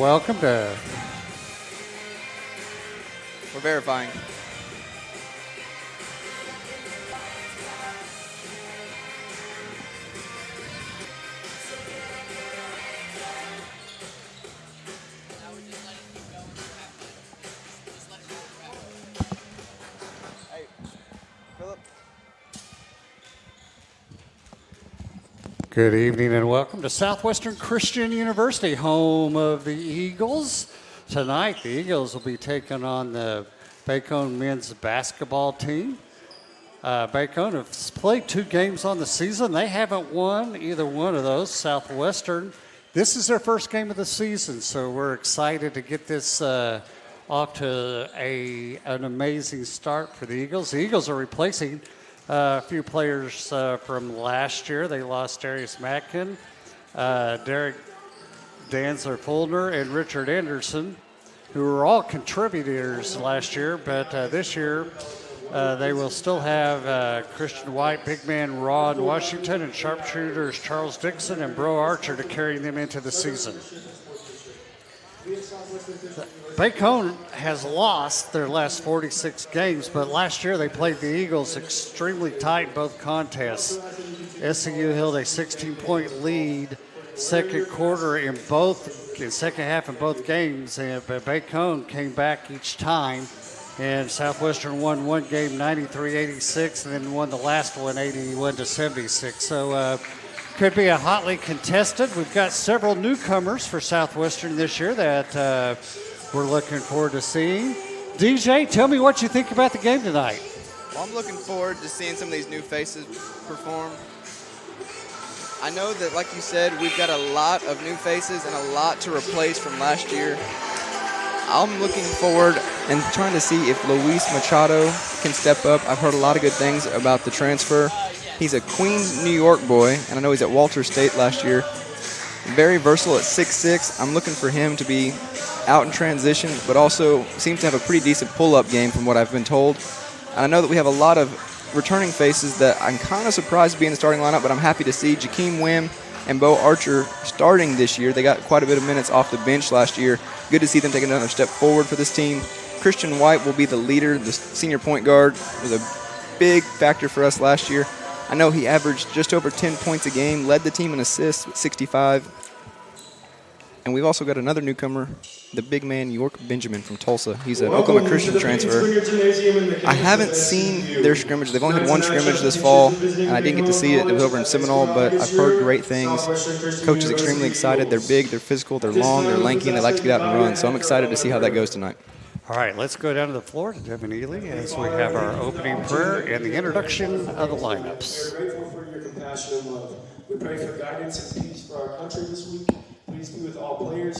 welcome to. We're verifying. Hey, Philip. Good evening and welcome to Southwestern Christian University, home of the Eagles. Tonight, the Eagles will be taking on the Bacone men's basketball team. Bacone has played 2 games on the season. They haven't won either one of those. Southwestern, this is their first game of the season, so we're excited to get this off to an amazing start for the Eagles. The Eagles are replacing a few players from last year. They lost Darius Matkin, Derek Danzler-Fulner, and Richard Anderson, who were all contributors last year, but this year they will still have Christian White, big man Ron Washington, and sharpshooters Charles Dixon and Bro Archer to carry them into the season. Bacone has lost their last 46 games, but last year they played the Eagles extremely tight in both contests. SCU held a 16-point lead second half in both games, but Bacone came back each time, and Southwestern won one game 93-86 and then won the last one 81-76. So could be a hotly contested. We've got several newcomers for Southwestern this year that we're looking forward to seeing. DJ, tell me what you think about the game tonight. Well, I'm looking forward to seeing some of these new faces perform. I know that, like you said, we've got a lot of new faces and a lot to replace from last year. I'm looking forward and trying to see if Luis Machado can step up. I've heard a lot of good things about the transfer. He's a Queens, New York boy, and I know he's at Walter State last year. Very versatile at 6'6". I'm looking for him to be out in transition, but also seems to have a pretty decent pull-up game from what I've been told. And I know that we have a lot of returning faces that I'm kind of surprised to be in the starting lineup, but I'm happy to see Jakeem Wim and Bo Archer starting this year. They got quite a bit of minutes off the bench last year. Good to see them take another step forward for this team. Christian White will be the leader. The senior point guard was a big factor for us last year. I know he averaged just over 10 points a game, led the team in assists with 65. And we've also got another newcomer, the big man York Benjamin from Tulsa. He's an Oklahoma Christian transfer. I haven't seen their scrimmage. They've only had one scrimmage this fall, and I didn't get to see it. It was over in Seminole, but I've heard great things. Coach is extremely excited. They're big, they're physical, they're long, they're lanky, and they like to get out and run. So I'm excited to see how that goes tonight. All right, let's go down to the floor to Devin Ely as we have our opening prayer and the introduction of the lineups. We're grateful for your compassion and love. We pray for guidance and peace for our country this week. Please be with all players.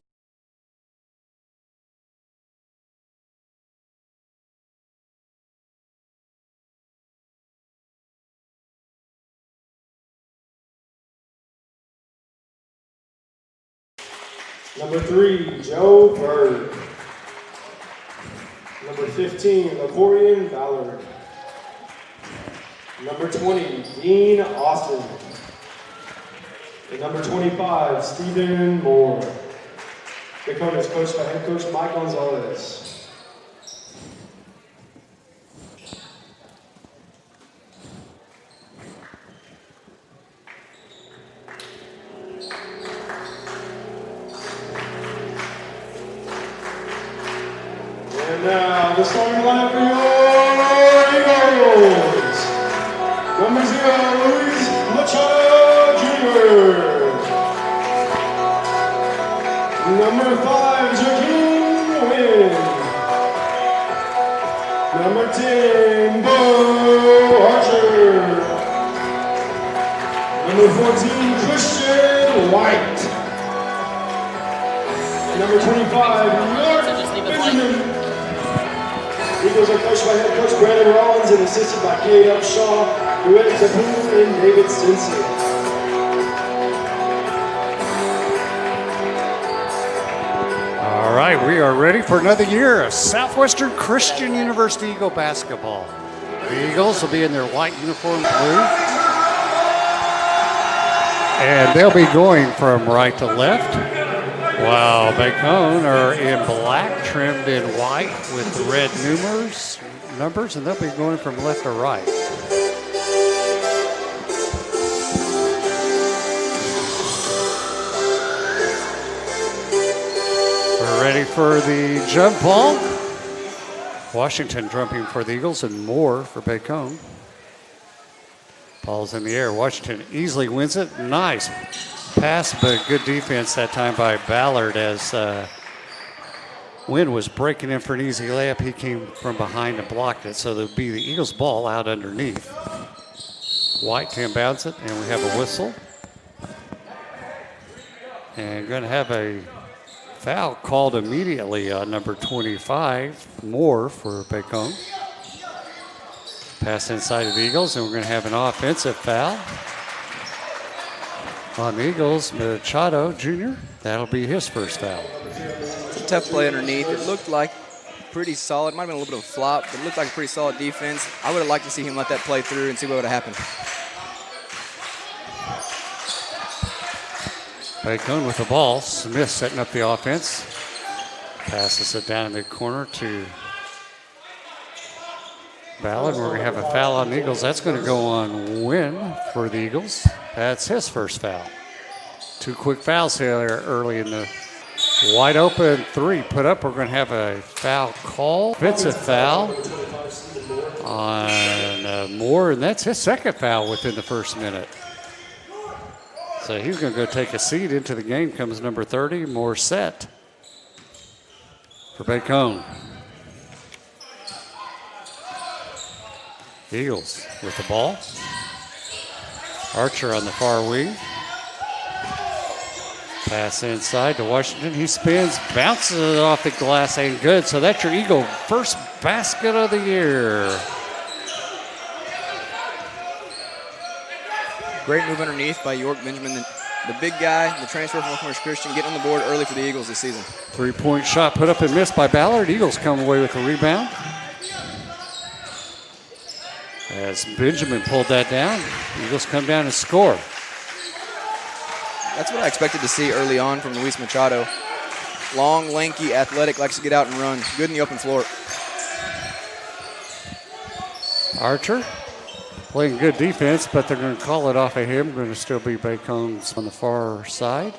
Number 3, Joe Bird. Number 15, LaCorian Ballard. Number 20, Dean Austin. And number 25, Stephen Moore. Bacone is coached by head coach Mike Gonzalez. And now the starting lineup for your Eagles. Number 0, Luis Machado Jr. Number 5, Jakeem Wynn. Number 10, Bo Archer. Number 14, Christian White. And number 25, York Benjamin. Eagles are coached by head coach Brandon Rollins and assisted by Kate Upshaw, Duet Tapu, and David Stinson. All right, we are ready for another year of Southwestern Christian University Eagle basketball. The Eagles will be in their white uniform blue. And they'll be going from right to left. Wow, Bacone are in black, trimmed in white with the red numbers, and they'll be going from left to right. We're ready for the jump ball. Washington jumping for the Eagles and Moore for Bacone. Ball's in the air. Washington easily wins it. Nice pass, but good defense that time by Ballard as Wynn was breaking in for an easy layup. He came from behind and blocked it, so there'll be the Eagles' ball out underneath. White to inbounds it, and we have a whistle. And going to have a foul called immediately on number 25, Moore for Bacone. Pass inside of the Eagles, and we're going to have an offensive foul on the Eagles. Machado Jr., that'll be his first foul. It's a tough play underneath. It looked like pretty solid. Might have been a little bit of a flop, but it looked like a pretty solid defense. I would have liked to see him let that play through and see what would have happened. Bacone with the ball. Smith setting up the offense. Passes it down in the corner to Ballard. We're going to have a foul on the Eagles. That's going to go on Wynn for the Eagles. That's his first foul. 2 quick fouls here early in the wide open three put up. We're going to have a foul call. Offensive foul on Moore, and that's his second foul within the first minute. So he's going to go take a seat. Into the game comes number 30, Moore set for Bacone. Eagles with the ball. Archer on the far wing. Pass inside to Washington. He spins, bounces it off the glass, ain't good. So that's your Eagle first basket of the year. Great move underneath by York Benjamin, the big guy, the transfer from Oklahoma Christian, getting on the board early for the Eagles this season. 3-point shot put up and missed by Ballard. Eagles come away with the rebound. As Benjamin pulled that down, Eagles come down and score. That's what I expected to see early on from Luis Machado. Long, lanky, athletic, likes to get out and run. Good in the open floor. Archer playing good defense, but they're going to call it off of him. Going to still be Bacone's on the far side.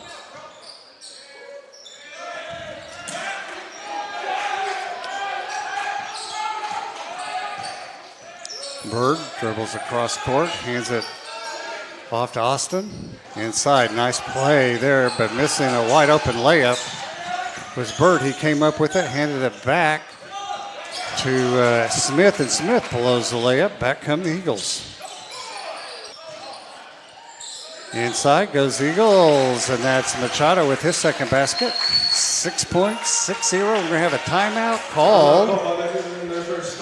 Bird dribbles across court, hands it off to Austin. Inside, nice play there, but missing a wide open layup was Bird. He came up with it, handed it back to Smith, and Smith blows the layup. Back come the Eagles. Inside goes the Eagles, and that's Machado with his second basket. 6 points, 6-0. We're going to have a timeout called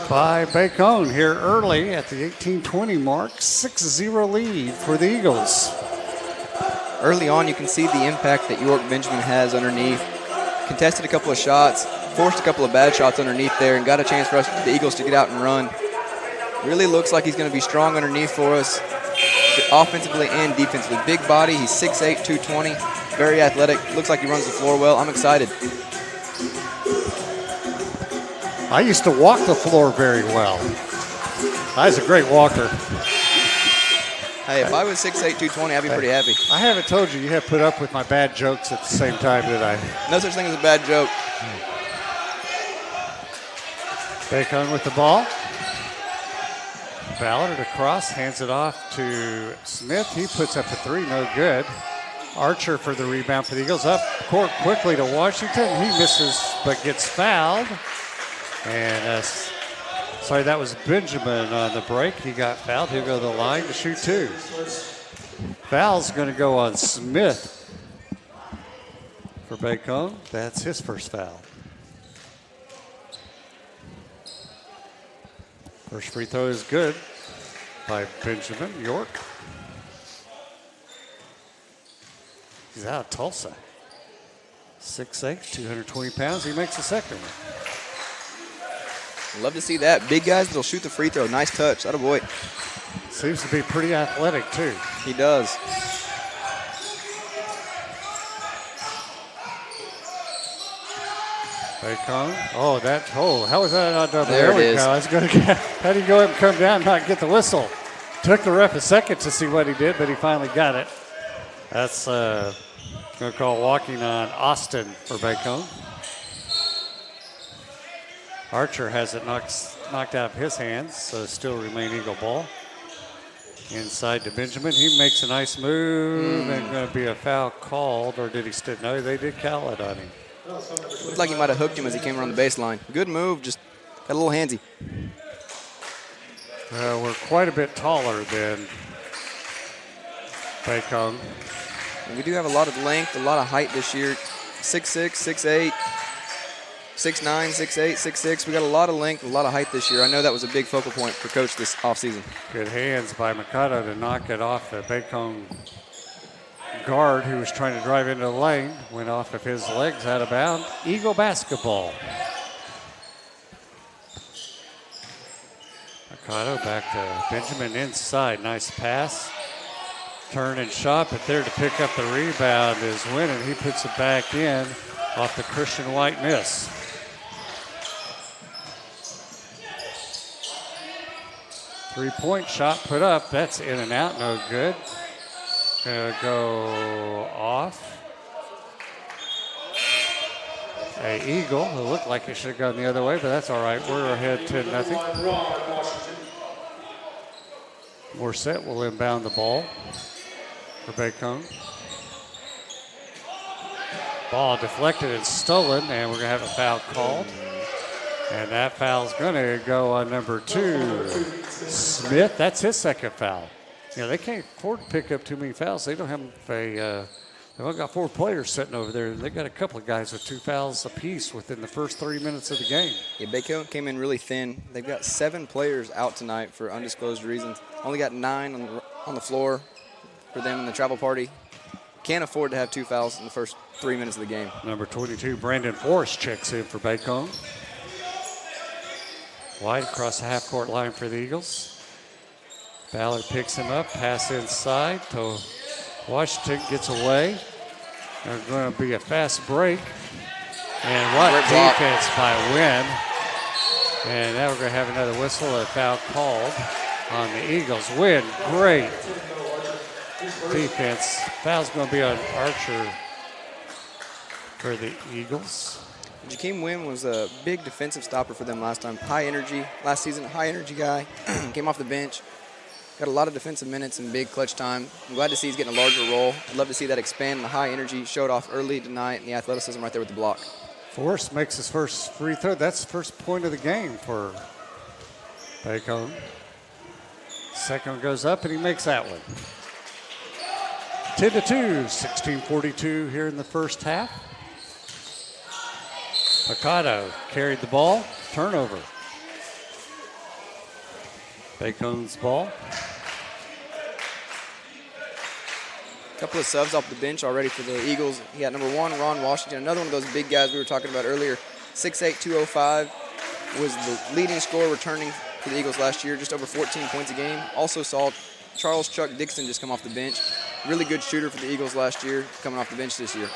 by Bacone here early at the 18-20 mark. 6-0 lead for the Eagles. Early on, you can see the impact that York Benjamin has underneath. Contested a couple of shots, forced a couple of bad shots underneath there, and got a chance for us, the Eagles, to get out and run. Really looks like he's going to be strong underneath for us, offensively and defensively. Big body, he's 6'8", 220, very athletic. Looks like he runs the floor well. I'm excited. I used to walk the floor very well. I was a great walker. Hey, if I was 6'8", 220, I'd be pretty happy. I haven't told you you have put up with my bad jokes at the same time, did I? No such thing as a bad joke. Bacone with the ball. Ballard across, hands it off to Smith. He puts up a three, no good. Archer for the rebound for the Eagles. Up court quickly to Washington. He misses but gets fouled. And sorry, that was Benjamin on the break. He got fouled. He'll go to the line to shoot two. Foul's going to go on Smith for Bacone. That's his first foul. First free throw is good by Benjamin York. He's out of Tulsa. 6'8", 220 pounds. He makes the second one. Love to see that. Big guys that'll shoot the free throw. Nice touch. Atta boy. Seems to be pretty athletic, too. He does. Bacone. How was that not double? There it we is. go. I was going to how did he go up and come down and not get the whistle? Took the ref a second to see what he did, but he finally got it. That's going to call walking on Austin for Bacone. Archer has it knocked out of his hands, so still remain Eagle ball. Inside to Benjamin. He makes a nice move and going to be a foul called, or did he still? No, they did call it on him. Looked like he might have hooked him as he came around the baseline. Good move, just got a little handsy. We're quite a bit taller than Bacone. And we do have a lot of length, a lot of height this year. 6'6", 6'8", 6'9", 6'8", 6'6". We got a lot of length, a lot of height this year. I know that was a big focal point for Coach this offseason. Good hands by Mikado to knock it off the Bacone guard who was trying to drive into the lane. Went off of his legs out of bounds. Eagle basketball. Mikado back to Benjamin inside. Nice pass. Turn and shot, but there to pick up the rebound is Wynn, and he puts it back in off the Christian White miss. Three-point shot put up. That's in and out, no good. Gonna go off. A Eagle. It looked like it should have gone the other way, but that's all right. We're ahead 10-0. Morissette will inbound the ball for Bacone. Ball deflected and stolen, and we're going to have a foul called. And that foul's going to go on number 2, Smith. That's his second foul. You know, they can't afford to pick up too many fouls. They don't have they've only got 4 players sitting over there. They got a couple of guys with 2 fouls apiece within the first 3 minutes of the game. Yeah, Bacone came in really thin. They've got 7 players out tonight for undisclosed reasons. Only got 9 on the floor for them in the travel party. Can't afford to have 2 fouls in the first 3 minutes of the game. Number 22, Brandon Forrest checks in for Bacone. Wide across the half-court line for the Eagles. Ballard picks him up, pass inside to Washington, gets away. There's going to be a fast break. And what defense by Wynn. And now we're going to have another whistle, a foul called on the Eagles. Wynn, great defense. Foul's going to be on Archer for the Eagles. Jakeem Wynn was a big defensive stopper for them last time. High energy. Last season, high energy guy. Came off the bench. Got a lot of defensive minutes and big clutch time. I'm glad to see he's getting a larger role. I'd love to see that expand. The high energy showed off early tonight, and the athleticism right there with the block. Forrest makes his first free throw. That's the first point of the game for Bacone. Second one goes up, and he makes that one. 10-2, 16:42 here in the first half. Mikado carried the ball, turnover. Bacone's ball. A couple of subs off the bench already for the Eagles. He got number 1, Ron Washington, another one of those big guys we were talking about earlier. 6'8", 205, was the leading scorer returning for the Eagles last year, just over 14 points a game. Also saw Charles Chuck Dixon just come off the bench. Really good shooter for the Eagles last year, coming off the bench this year.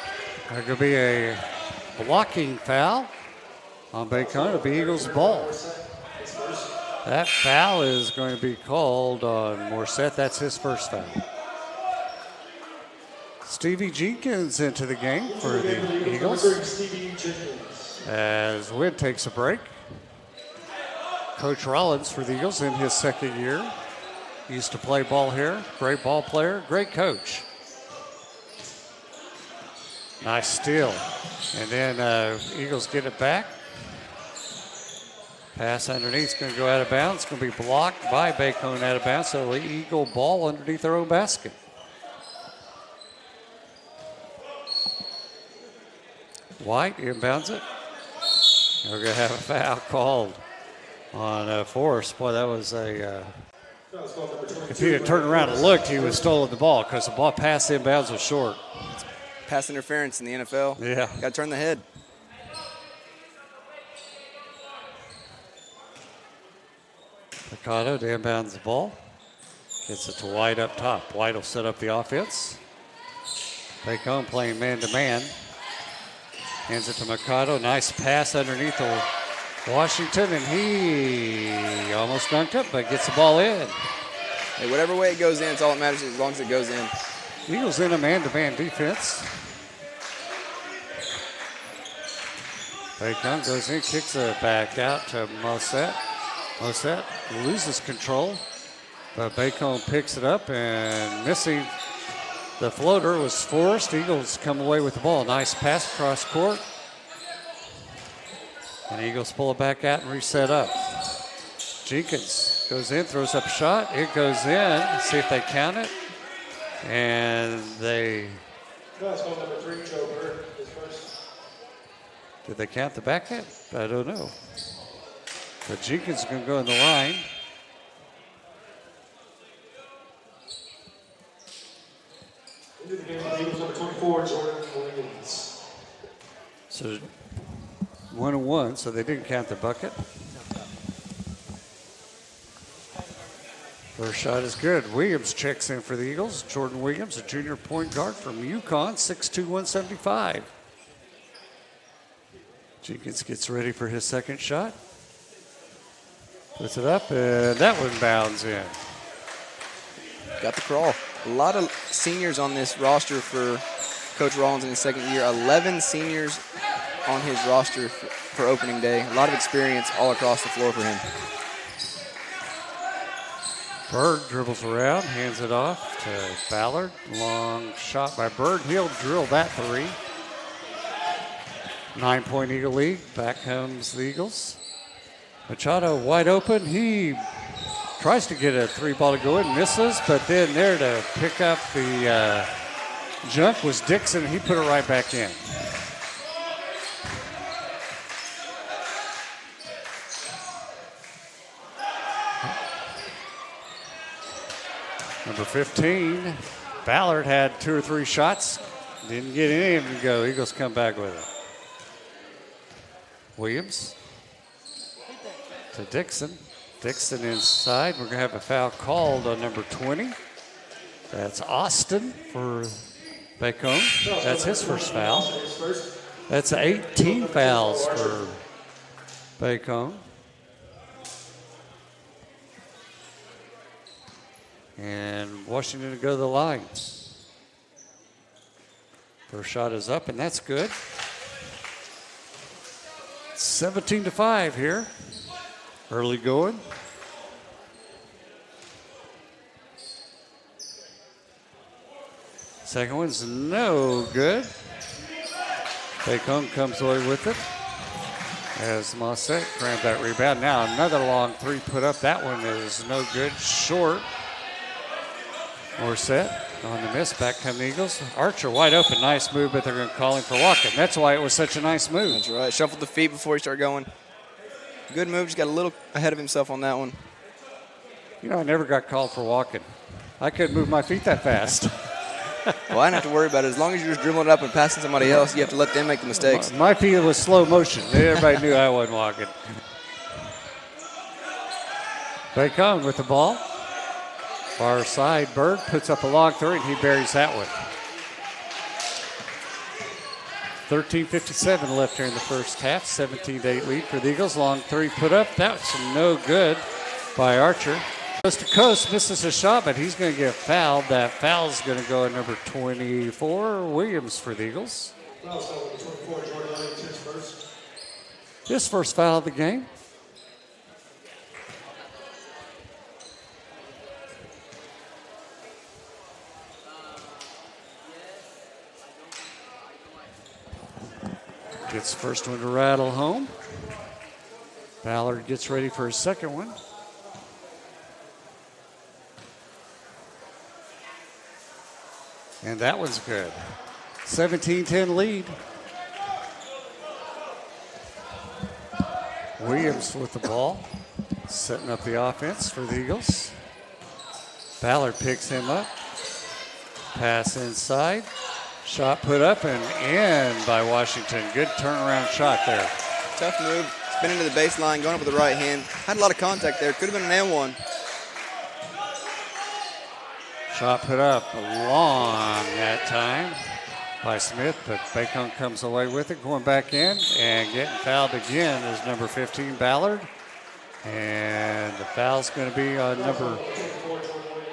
There's going to be a blocking foul on Bacone. It'll be Eagles' ball. That foul is going to be called on Morissette. That's his first foul. Stevie Jenkins into the game for the Eagles as Wynn takes a break. Coach Rollins for the Eagles in his second year. He used to play ball here. Great ball player, great coach. Nice steal. And then Eagles get it back. Pass underneath is going to go out of bounds. It's going to be blocked by Bacone out of bounds. So the Eagle ball underneath their own basket. White inbounds it. We're going to have a foul called on Forrest. Boy, that was a... if he had turned around and looked, he would have stolen the ball because the ball pass inbounds was short. Pass interference in the NFL. Yeah. Got to turn the head. Mikado inbounds the ball. Gets it to White up top. White will set up the offense. Bacone playing man-to-man. Hands it to Mikado. Nice pass underneath the Washington, and he almost dunked it, but gets the ball in. Hey, whatever way it goes in, it's all that matters as long as it goes in. Eagles in a man-to-man defense. Bacone goes in, kicks it back out to Moset. Moset loses control, but Bacone picks it up, and missing the floater was forced. Eagles come away with the ball. Nice pass across court. And Eagles pull it back out and reset up. Jenkins goes in, throws up a shot. It goes in. See if they count it. And they... Number 3, Joe Bird, is first. Did they count the back end? I don't know. But Jenkins is going to go in the line. Into the game, Eagles number 24, Jordan Williams. So 1-1, so they didn't count the bucket. First shot is good. Williams checks in for the Eagles. Jordan Williams, a junior point guard from UConn, 6'2", 175. Jenkins gets ready for his second shot. Puts it up, and that one bounds in. Got the crawl. A lot of seniors on this roster for Coach Rollins in his second year. 11 seniors on his roster for opening day. A lot of experience all across the floor for him. Bird dribbles around, hands it off to Ballard. Long shot by Bird. He'll drill that three. 9-point Eagle lead. Back comes the Eagles. Machado wide open. He tries to get a three ball to go in, misses, but then there to pick up the junk was Dixon. He put it right back in. Number 15, Ballard had 2 or 3 shots. Didn't get any of them to go. Eagles come back with it. Williams to Dixon. Dixon inside. We're going to have a foul called on number 20. That's Austin for Bacone. That's his first foul. That's 18 fouls for Bacone. And Washington to go to the line. First shot is up, and that's good. 17-5 here. Early going. Second one's no good. Bacone comes away with it. As Mossett grabbed that rebound. Now another long three put up. That one is no good. Short. Morset on the miss. Back come the Eagles. Archer wide open. Nice move, but they're going to call him for walking. That's why it was such a nice move. That's right. Shuffled the feet before he started going. Good move. Just got a little ahead of himself on that one. You know, I never got called for walking. I couldn't move my feet that fast. Well, I didn't have to worry about it. As long as you're just dribbling it up and passing somebody else, you have to let them make the mistakes. My feet was slow motion. Everybody knew I wasn't walking. Bacone with the ball. Far side, Bird puts up a long three, and he buries that one. 13:57 left here in the first half. 17-8 lead for the Eagles. Long three put up. That's no good by Archer. Coast to coast, misses a shot, but he's going to get fouled. That foul's going to go at number 24, Williams for the Eagles. His first foul of the game. Gets the first one to rattle home. Ballard gets ready for his second one. And that one's good. 17-10 lead. Williams with the ball, setting up the offense for the Eagles. Ballard picks him up. Pass inside. Shot put up and in by Washington. Good turnaround shot there. Tough move. Spinning to the baseline, going up with the right hand. Had a lot of contact there. Could have been an and one. Shot put up long that time. by Smith, but Bacone comes away with it, going back in, and getting fouled again is number 15, Ballard. And the foul's going to be on number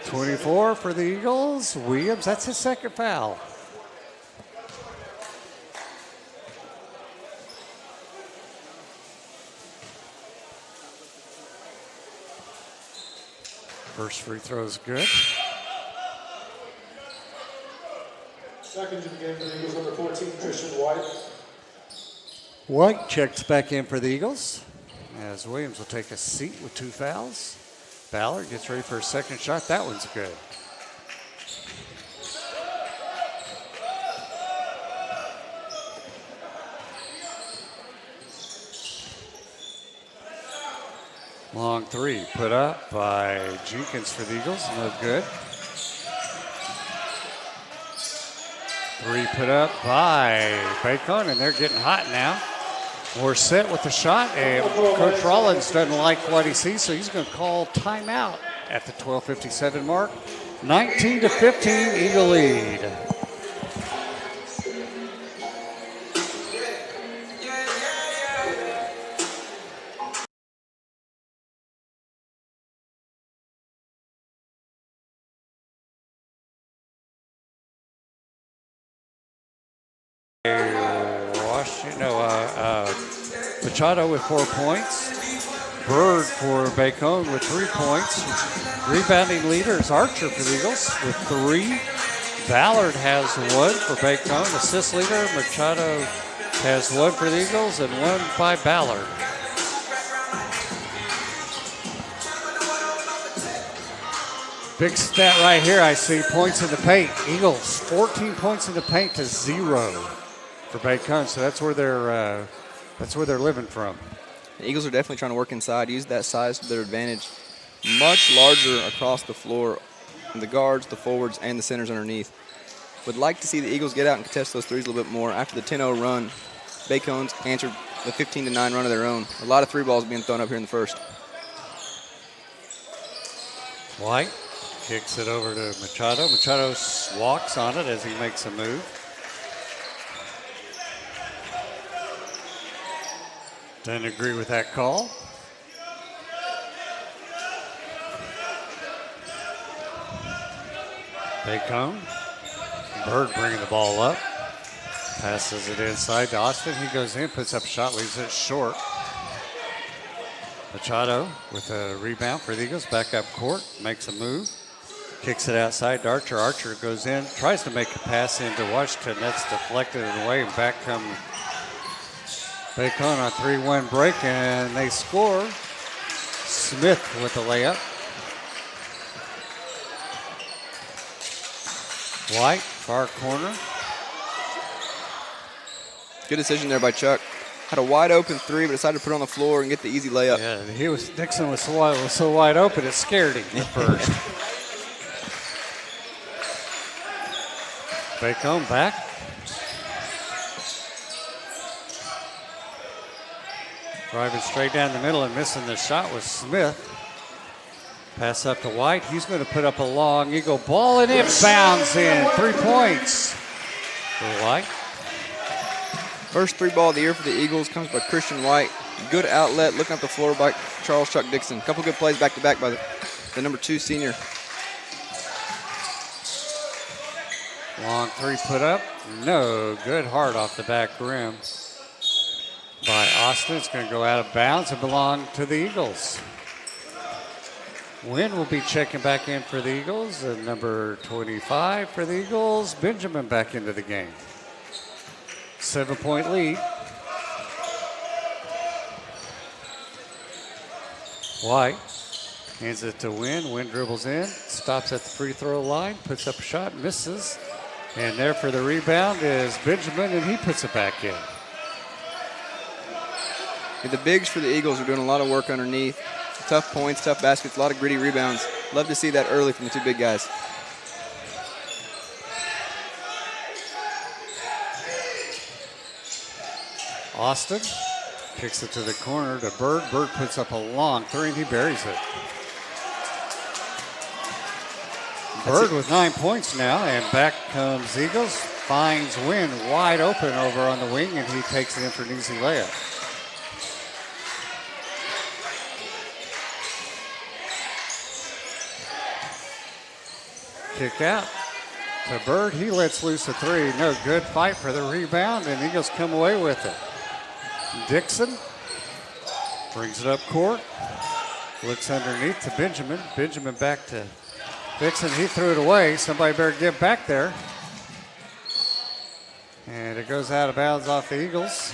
24 for the Eagles, Williams. That's his second foul. First free throw is good. Second to the game for the Eagles, number 14, Christian White. White checks back in for the Eagles, as Williams will take a seat with 2 fouls. Ballard gets ready for a second shot. That one's good. Long three put up by Jenkins for the Eagles. No good. Three put up by Bacone, and they're getting hot now. We're set with the shot, and Coach Rollins doesn't like what he sees, so he's going to call timeout at the 12:57 mark. 19-15, Eagle lead. Machado with 4 points. Bird for Bacone with 3 points. Rebounding leader is Archer for the Eagles with 3. Ballard has 1 for Bacone. Assist leader Machado has 1 for the Eagles and 1 by Ballard. Big stat right here, I see points in the paint. Eagles 14 points in the paint to 0 for Bacone, so that's where they're living from. The Eagles are definitely trying to work inside, use that size to their advantage. Much larger across the floor, the guards, the forwards, and the centers underneath. Would like to see the Eagles get out and contest those threes a little bit more. After the 10-0 run, Bacone's answered the 15-9 run of their own. A lot of 3 balls being thrown up here in the first. White kicks it over to Machado. Machado walks on it as he makes a move. Doesn't agree with that call. Bacone. Bird bringing the ball up. Passes it inside to Austin. He goes in, puts up a shot, leaves it short. Machado with a rebound for the Eagles. Back up court, makes a move. Kicks it outside to Archer. Archer goes in, tries to make a pass into Washington. That's deflected away, and back come Bacone on a 3-1 break, and they score. Smith with the layup. White, far corner. Good decision there by Chuck. Had a wide open 3, but decided to put it on the floor and get the easy layup. Yeah, Dixon was so wide open, it scared him at first. Bacone back. Driving straight down the middle and missing the shot was Smith. Pass up to White. He's going to put up a long Eagle ball, and it bounds in. 3 points for White. First 3 ball of the year for the Eagles comes by Christian White. Good outlet, looking up the floor by Charles Chuck Dixon. Couple good plays back-to-back by the number 2 senior. Long 3 put up. No good. Hard off the back rim by Austin. It's going to go out of bounds and belong to the Eagles. Wynn will be checking back in for the Eagles. And number 25 for the Eagles, Benjamin back into the game. 7-point lead. White hands it to Wynn. Wynn dribbles in, stops at the free throw line, puts up a shot, misses. And there for the rebound is Benjamin, and he puts it back in. The bigs for the Eagles are doing a lot of work underneath. Tough points, tough baskets, a lot of gritty rebounds. Love to see that early from the 2 big guys. Austin kicks it to the corner to Bird. Bird puts up a long 3, and he buries it. Bird with 9 points now, and back comes Eagles. finds Wynn wide open over on the wing, and he takes it in for an easy layup. Kick out to Bird. He lets loose a three. No good. Fight for the rebound, and Eagles come away with it. Dixon brings it up court. Looks underneath to Benjamin. Benjamin back to Dixon. He threw it away. Somebody better get back there. And it goes out of bounds off the Eagles.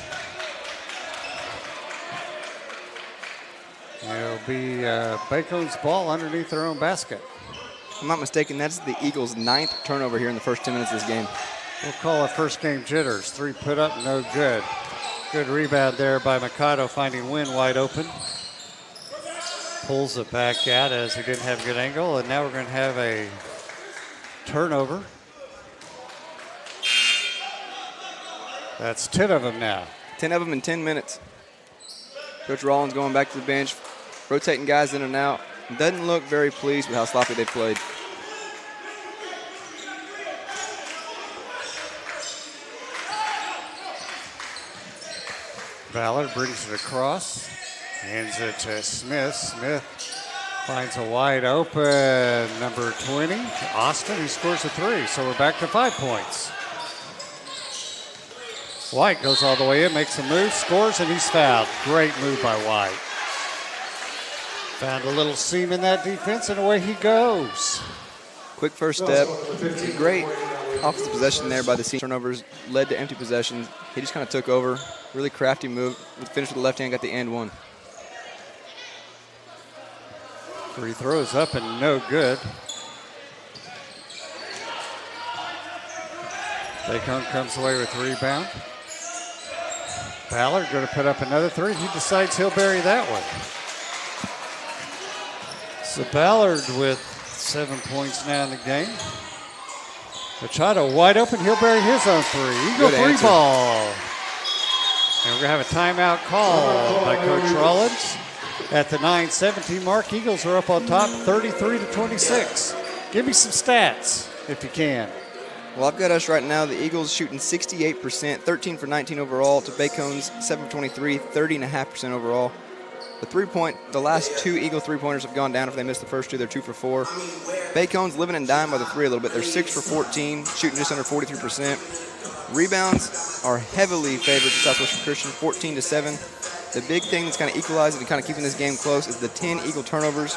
It'll be Bacone's ball underneath their own basket. If I'm not mistaken, that's the Eagles' 9th turnover here in the first 10 minutes of this game. We'll call it first game jitters. Three put up, no good. Good rebound there by Mikado, finding Wynn wide open. Pulls it back out as he didn't have a good angle, and now we're going to have a turnover. That's 10 of them now. 10 of them in 10 minutes. Coach Rollins going back to the bench, rotating guys in and out. Doesn't look very pleased with how sloppy they played. Ballard brings it across, hands it to Smith. Smith finds a wide open number 20, Austin. He scores a three, so we're back to 5 points. White goes all the way in, makes a move, scores, and he's fouled. Great move by White. Found a little seam in that defense, and away he goes. Quick first step. Great offensive possession there by the senior. Turnovers led to empty possessions. He just kind of took over. Really crafty move. Finished with the left hand, got the and one. Free throws up and no good. Bacone comes away with the rebound. Ballard going to put up another three. He decides he'll bury that one. So Ballard with 7 points now in the game. Machado wide open. He'll bury his own three. Eagle free ball. And we're going to have a timeout call by Coach Rollins at the 9:17 mark. Eagles are up on top 33-26. Give me some stats if you can. Well, I've got us right now. The Eagles shooting 68%, 13 for 19 overall to Bacone's 7 for 23, 30.5% overall. The last two Eagle three-pointers have gone down. If they missed the first two, they're 2 for 4. Bacone's living and dying by the three a little bit. They're 6 for 14, shooting just under 43%. Rebounds are heavily favored to Southwestern Christian, 14-7. The big thing that's kind of equalizing and kind of keeping this game close is the 10 Eagle turnovers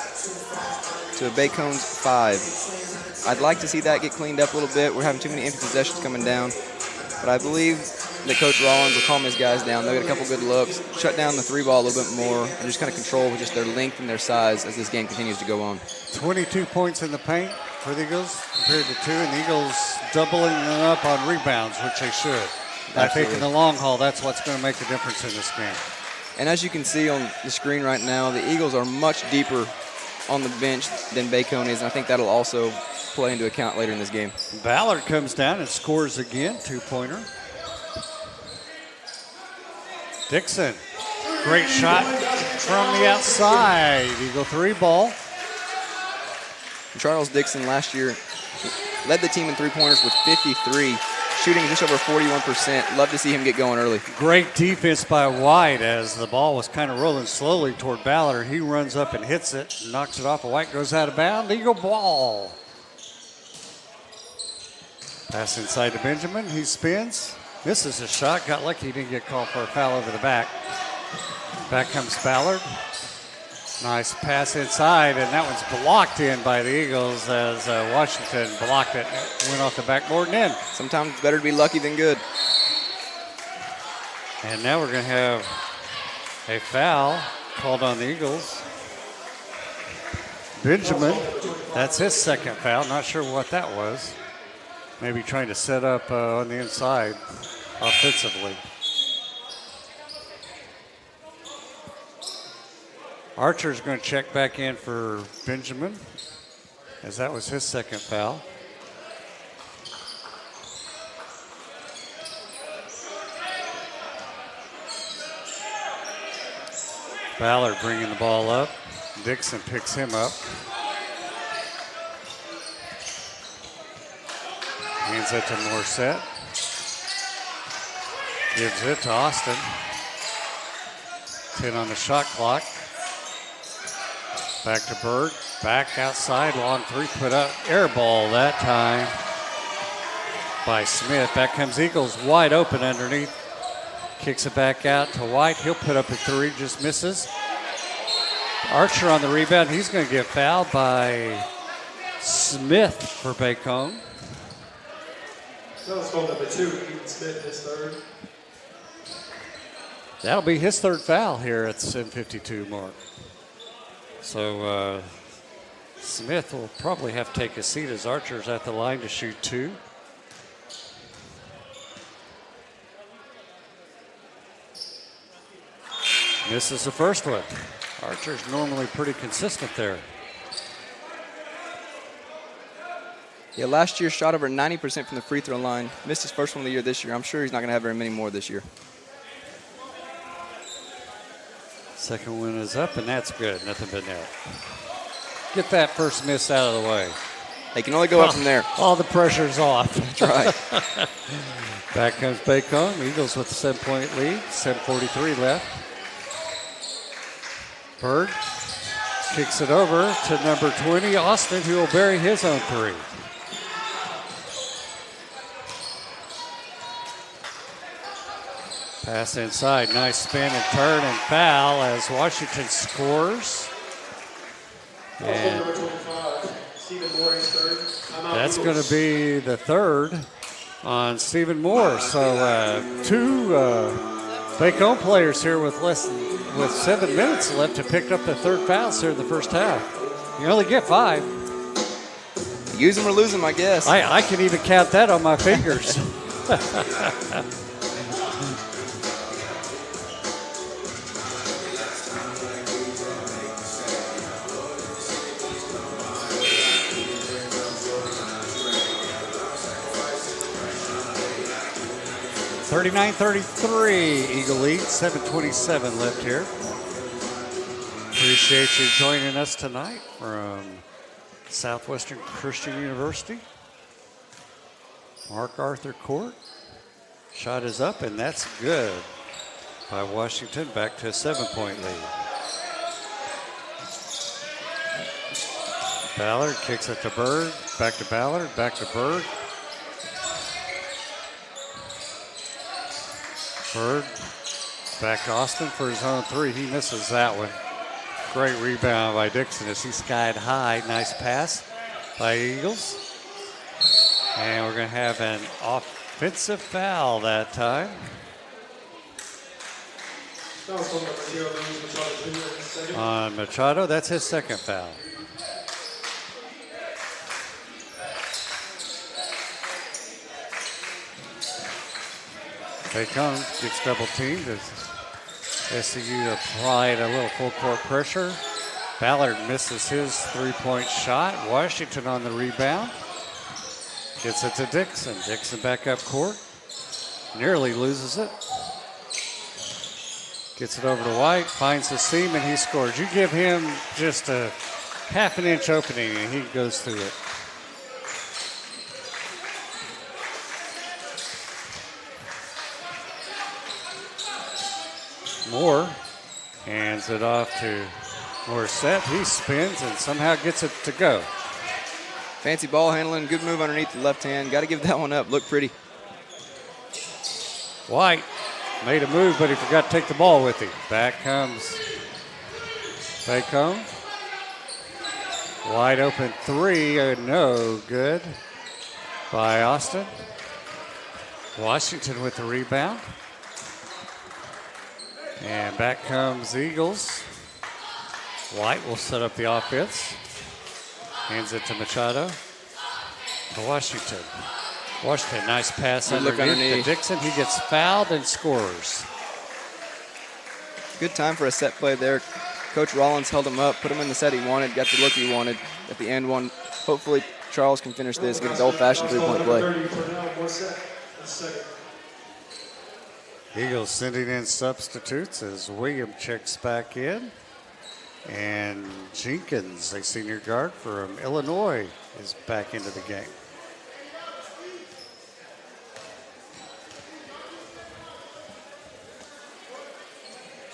to Bacone's 5. I'd like to see that get cleaned up a little bit. We're having too many empty possessions coming down. But I believe that Coach Rollins will calm his guys down. They'll get a couple good looks, shut down the three ball a little bit more, and just kind of control with just their length and their size as this game continues to go on. 22 points in the paint for the Eagles compared to 2, and the Eagles doubling them up on rebounds, which they should. I think in the long haul, that's what's going to make the difference in this game. And as you can see on the screen right now, the Eagles are much deeper on the bench than Bacone is, and I think that'll also play into account later in this game. Ballard comes down and scores again, 2-pointer. Dixon, great shot from the outside. Eagle three ball. Charles Dixon last year led the team in three-pointers with 53, shooting just over 41%. Love to see him get going early. Great defense by White as the ball was kind of rolling slowly toward Ballard. He runs up and hits it, knocks it off. White goes out of bounds. Eagle ball. Pass inside to Benjamin. He spins. Misses a shot. Got lucky he didn't get called for a foul over the back. Back comes Ballard. Nice pass inside, and that one's blocked in by the Eagles as Washington blocked it. Went off the backboard and in. Sometimes it's better to be lucky than good. And now we're going to have a foul called on the Eagles. Benjamin, that's his second foul. Not sure what that was. Maybe trying to set up on the inside offensively. Archer's going to check back in for Benjamin, as that was his second foul. Ballard bringing the ball up. Dixon picks him up. Hands it to Morissette. Gives it to Austin. 10 on the shot clock. Back to Bird. Back outside. Long three. Put up. Air ball that time by Smith. Back comes Eagles. Wide open underneath. Kicks it back out to White. He'll put up a three. Just misses. Archer on the rebound. He's going to get fouled by Smith for Bacone. That was goal number 2. Ethan Smith, his third. That'll be his third foul here at the 7:52 mark. So Smith will probably have to take a seat as Archer's at the line to shoot 2. Misses the first one. Archer's normally pretty consistent there. Yeah, last year shot over 90% from the free throw line. Missed his first one of the year this year. I'm sure he's not going to have very many more this year. Second one is up, and that's good. Nothing but net. Get that first miss out of the way. They can only go up from there. All the pressure's off. That's right. Back comes Bacone. Eagles with a 7-point lead. 7:43 left. Bird kicks it over to number 20, Austin, who will bury his own three. Pass inside, nice spin and turn and foul as Washington scores. And Number 25, Stephen Moore's third. that's going to be the third on Stephen Moore. So two Bacone players here with 7 minutes left to pick up the third fouls here in the first half. You only get 5. Use them or lose them, I guess. I can even count that on my fingers. 39-33, Eagle lead, 7:27 left here. Appreciate you joining us tonight from Southwestern Christian University. Mark Arthur Court. Shot is up, and that's good by Washington, back to a 7-point lead. Ballard kicks it to Bird, back to Ballard, back to Bird. Bird back to Austin for his own three. He misses that one. Great rebound by Dixon as he skied high. Nice pass by Eagles. And we're going to have an offensive foul that time. On Machado, that's his second foul. Bacone gets double teamed as SCU applied a little full court pressure. Ballard misses his three-point shot. Washington on the rebound. Gets it to Dixon. Dixon back up court. Nearly loses it. Gets it over to White. Finds the seam and he scores. You give him just a half an inch opening and he goes through it. Moore hands it off to Morissette. He spins and somehow gets it to go. Fancy ball handling, good move underneath the left hand. Got to give that one up. Look pretty. White made a move, but he forgot to take the ball with him. Back comes Bacone. Wide open three, no good by Austin. Washington with the rebound. And back comes Eagles. White will set up the offense. Hands it to Machado. To Washington. Washington, nice pass underneath to Dixon. He gets fouled and scores. Good time for a set play there. Coach Rollins held him up, put him in the set he wanted, got the look he wanted at the end one. Hopefully Charles can finish this, get the old-fashioned three-point play. Eagles sending in substitutes as William checks back in. And Jenkins, a senior guard from Illinois, is back into the game.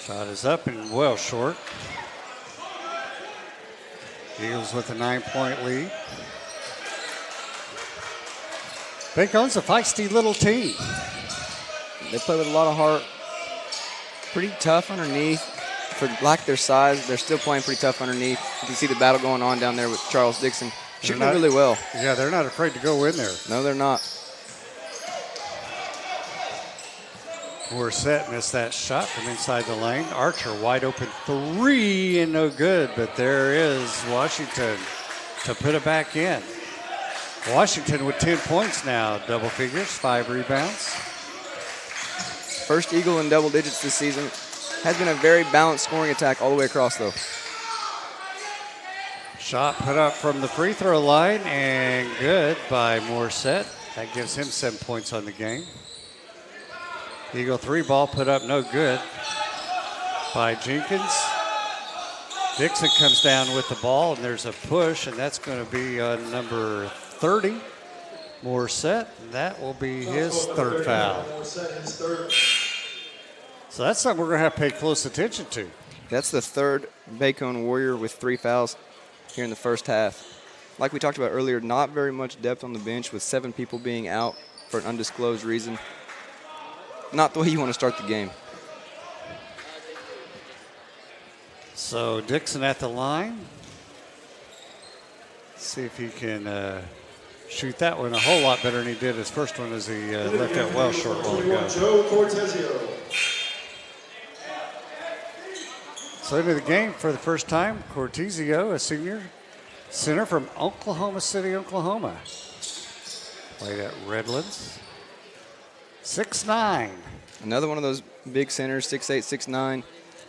Shot is up and well short. Eagles with a 9-point lead. Bacone's a feisty little team. They play with a lot of heart. Pretty tough underneath. For lack of their size, they're still playing pretty tough underneath. You can see the battle going on down there with Charles Dixon. Shooting it really well. Yeah, they're not afraid to go in there. No, they're not. Morissette missed that shot from inside the lane. Archer wide open 3 and no good, but there is Washington to put it back in. Washington with 10 points now, double figures, 5 rebounds. First Eagle in double digits this season. Has been a very balanced scoring attack all the way across, though. Shot put up from the free throw line and good by Morissette. That gives him 7 points on the game. Eagle 3 ball put up no good by Jenkins. Dixon comes down with the ball, and there's a push, and that's going to be on number 30, Morissette. That will be his third foul. So that's something we're going to have to pay close attention to. That's the third Bacone Warrior with 3 fouls here in the first half. Like we talked about earlier, not very much depth on the bench with 7 people being out for an undisclosed reason. Not the way you want to start the game. So Dixon at the line. See if he can shoot that one a whole lot better than he did his first one as he left that well short while ago. Joe Cortezio. So into the game for the first time, Cortezio, a senior center from Oklahoma City, Oklahoma. Played at Redlands. 6'9". Another one of those big centers, 6'8", 6'9".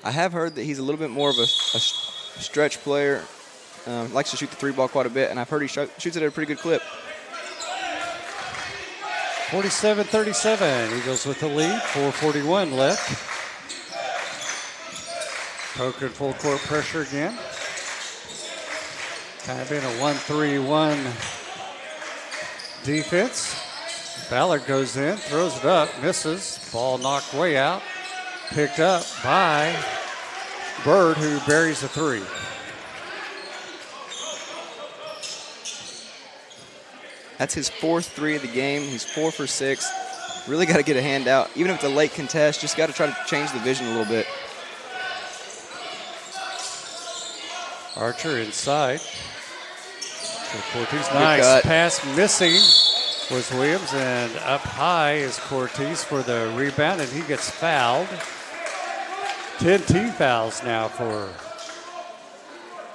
I have heard that he's a little bit more of a stretch player. Likes to shoot the 3 ball quite a bit, and I've heard he shoots it at a pretty good clip. 47-37. Eagles with the lead. 4:41 left. Poker full court pressure again. Kind of in a 1-3-1 defense. Ballard goes in, throws it up, misses. Ball knocked way out. Picked up by Bird, who buries a 3. That's his 4th 3 of the game. He's 4 for 6. Really got to get a hand out. Even if it's a late contest, just got to try to change the vision a little bit. Archer inside. So Cortez, nice cut. pass missing was Williams, and up high is Cortez for the rebound, and he gets fouled. 10 team fouls now for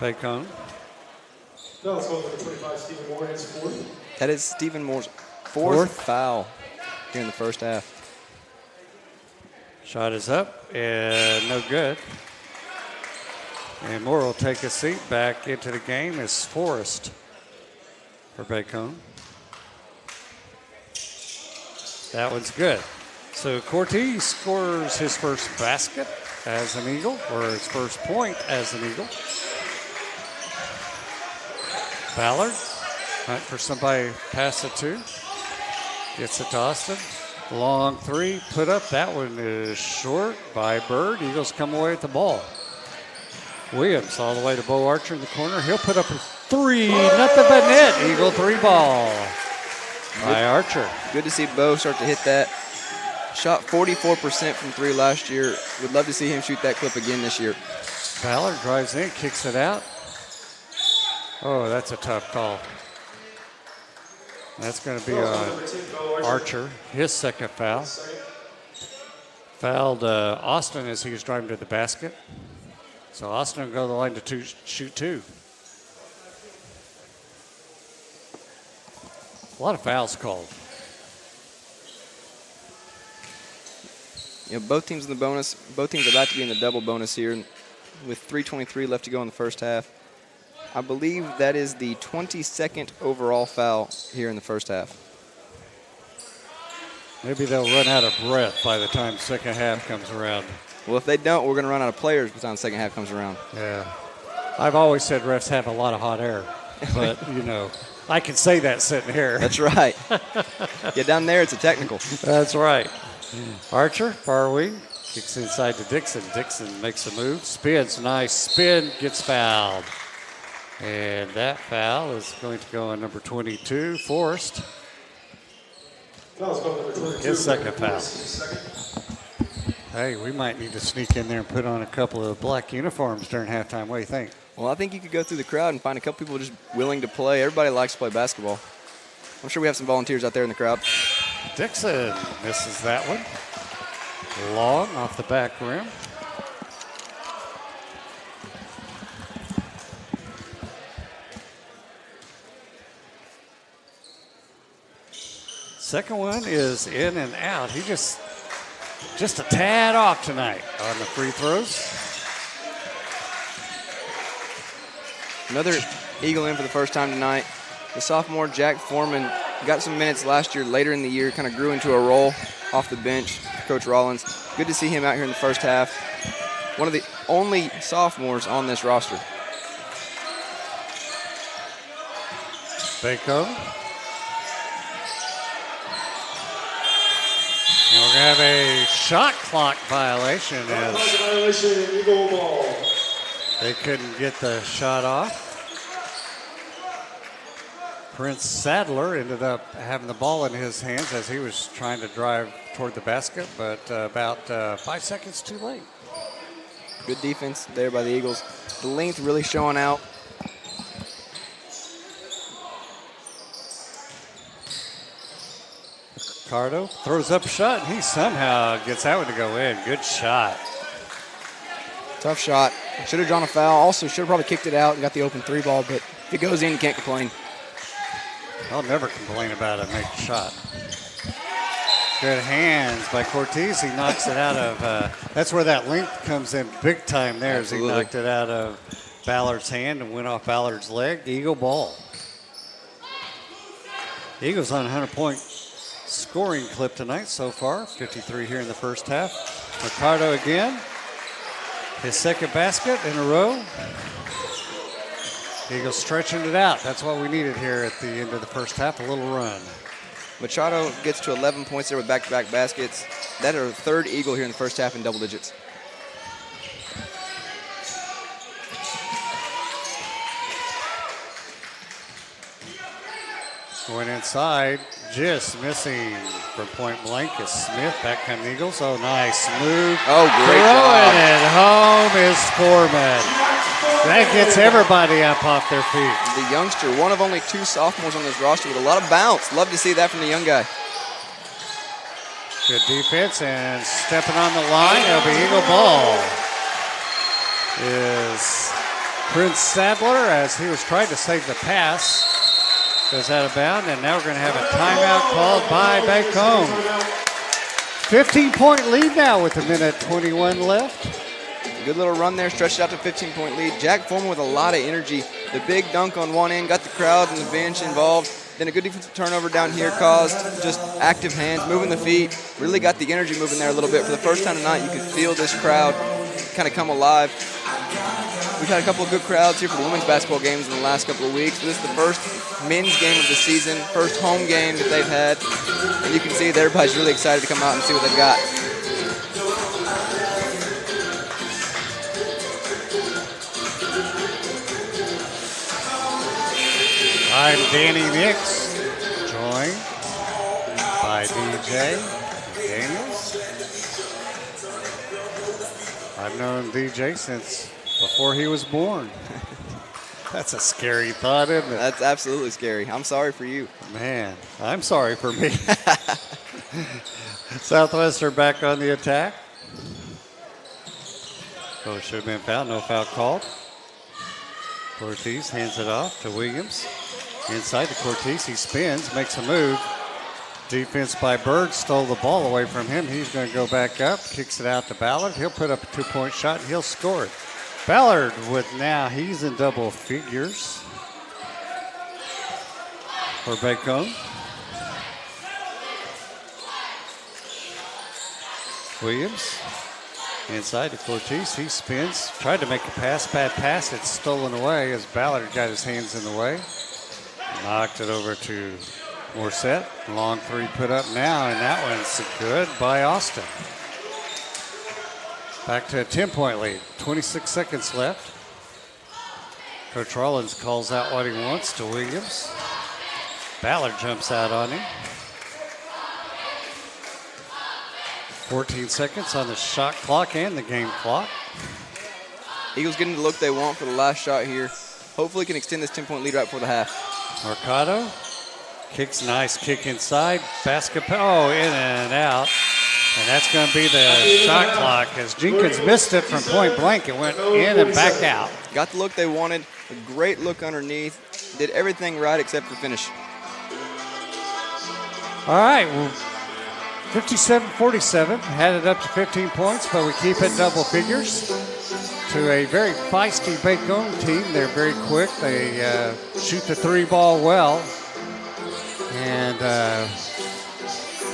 Bacone. No, it's going to 25, Stephen Moore, his 4th. That is Stephen Moore's 4th foul here in the first half. Shot is up and no good. And Moore will take a seat back into the game as Forrest for Bacone. That one's good. So Cortez scores his first basket as an Eagle, or his first point as an Eagle. Ballard, hunt for somebody to pass it to. Gets it to Austin. Long 3, put up. That one is short by Bird. Eagles come away with the ball. Williams all the way to Bo Archer in the corner. He'll put up a 3, nothing but net. Eagle 3 ball by Archer. Good to see Bo start to hit that. Shot 44% from 3 last year. Would love to see him shoot that clip again this year. Ballard drives in, kicks it out. Oh, that's a tough call. That's going to be on Archer, his second foul. Fouled Austin as he was driving to the basket. So Austin will go to the line to shoot 2. A lot of fouls called. You know, both teams in the bonus. Both teams about to be in the double bonus here with 3:23 left to go in the first half. I believe that is the 22nd overall foul here in the first half. Maybe they'll run out of breath by the time second half comes around. Well, if they don't, we're going to run out of players by the time the second half comes around. Yeah. I've always said refs have a lot of hot air, but, you know, I can say that sitting here. That's right. Yeah, down there it's a technical. That's right. Archer, far wing, Kicks inside to Dixon. Dixon makes a move, spins, nice spin, gets fouled. And that foul is going to go on number 22, Forrest. Foul's called number 22. His second foul. Hey, we might need to sneak in there and put on a couple of black uniforms during halftime. What do you think? Well, I think you could go through the crowd and find a couple people just willing to play. Everybody likes to play basketball. I'm sure we have some volunteers out there in the crowd. Dixon misses that one. Long off the back rim. Second one is in and out. He just a tad off tonight on the free throws. Another Eagle in for the first time tonight. The sophomore Jack Foreman got some minutes last year, later in the year, kind of grew into a role off the bench. Coach Rollins, good to see him out here in the first half. One of the only sophomores on this roster. Bacone. And we're going to have a shot clock violation as Violation, Eagle ball. they couldn't get the shot off. Prince Sadler ended up having the ball in his hands as he was trying to drive toward the basket, but about 5 seconds too late. Good defense there by the Eagles. The length really showing out. Ricardo throws up a shot, and he somehow gets that one to go in. Good shot. Tough shot. Should have drawn a foul. Also should have probably kicked it out and got the open three ball, but if it goes in, you can't complain. I'll never complain about a make shot. Good hands by Cortez. He knocks it out of, that's where that length comes in big time there. Absolutely. As he knocked it out of Ballard's hand and went off Ballard's leg. Eagle ball. Eagles on a 100-point scoring clip tonight so far. 53 here in the first half. Ricardo again. His second basket in a row. Eagles stretching it out. That's what we needed here at the end of the first half, a little run. Machado gets to 11 points there with back-to-back baskets. That are the third Eagle here in the first half in double digits. Going inside, just missing from point blank is Smith. Back come the Eagles. Oh, nice move. Oh, great Throwing job. it home is Foreman. That gets everybody up off their feet. The youngster, one of only two sophomores on this roster with a lot of bounce. Love to see that from the young guy. Good defense and stepping on the line of the Eagle ball is Prince Sadler as he was trying to save the pass. Goes out of bounds, and now we're going to have a timeout called by Bacone. 15-point lead now with 1:21 left. Good little run there, stretched out to 15-point lead. Jack Foreman with a lot of energy. The big dunk on one end got the crowd and the bench involved. Then a good defensive turnover down here caused just active hands, moving the feet. Really got the energy moving there a little bit. For the first time tonight, you could feel this crowd kind of come alive. We've had a couple of good crowds here for the women's basketball games in the last couple of weeks. But this is the first men's game of the season, first home game that they've had. And you can see that everybody's really excited to come out and see what they've got. I'm Danny Nix, joined by DJ Daniels. I've known DJ since before he was born. That's a scary thought, isn't it? That's absolutely scary. I'm sorry for you. Man, I'm sorry for me. Southwestern back on the attack. Oh, should have been fouled. No foul called. Cortez hands it off to Williams. Inside to Cortez. He spins, makes a move. Defense by Bird stole the ball away from him. He's going to go back up, kicks it out to Ballard. He'll put up a two-point shot, and he'll score it. Ballard with now, he's in double figures for Bacone. Williams inside to Cortez. He spins, tried to make a pass, bad pass. It's stolen away as Ballard got his hands in the way. Knocked it over to Morset. Long three put up now, and that one's good by Austin. Back to a 10-point lead. 26 seconds left. Coach Rollins calls out what he wants to Williams. Ballard jumps out on him. 14 seconds on the shot clock and the game clock. Eagles getting the look they want for the last shot here. Hopefully can extend this 10-point lead right before the half. Mercado kicks, nice kick inside. Basketball, in and out. And that's going to be the shot clock as Jenkins missed it from point blank. It went in and back out. Got the look they wanted. A great look underneath. Did everything right except for finish. All right, well, 57-47. Had it up to 15 points, but we keep it double figures. To a very feisty Bacone team. They're very quick. They shoot the three ball well. And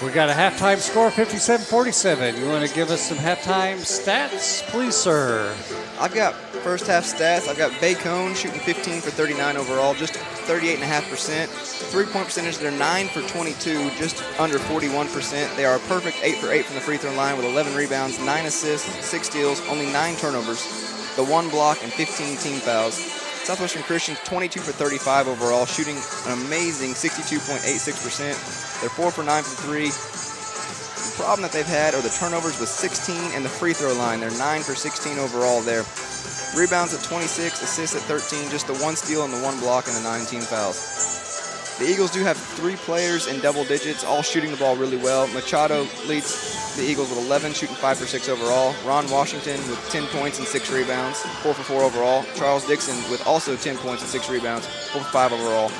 we got a halftime score, 57-47. You want to give us some halftime stats, please, sir? I've got first half stats. I've got Bacone shooting 15 for 39 overall, just 38.5%. 3-point percentage, they're 9 for 22, just under 41%. They are a perfect 8 for 8 from the free throw line with 11 rebounds, 9 assists, 6 steals, only 9 turnovers, the 1 block, and 15 team fouls. Southwestern Christian 22 for 35 overall, shooting an amazing 62.86%. They're 4 for 9 from 3. The problem that they've had are the turnovers with 16 and the free throw line. They're 9 for 16 overall there. Rebounds at 26, assists at 13, just the 1 steal and the 1 block and the 9 team fouls. The Eagles do have 3 players in double digits, all shooting the ball really well. Machado leads the Eagles with 11, shooting 5 for 6 overall. Ron Washington with 10 points and 6 rebounds, 4 for 4 overall. Charles Dixon with also 10 points and 6 rebounds, 4 for 5 overall.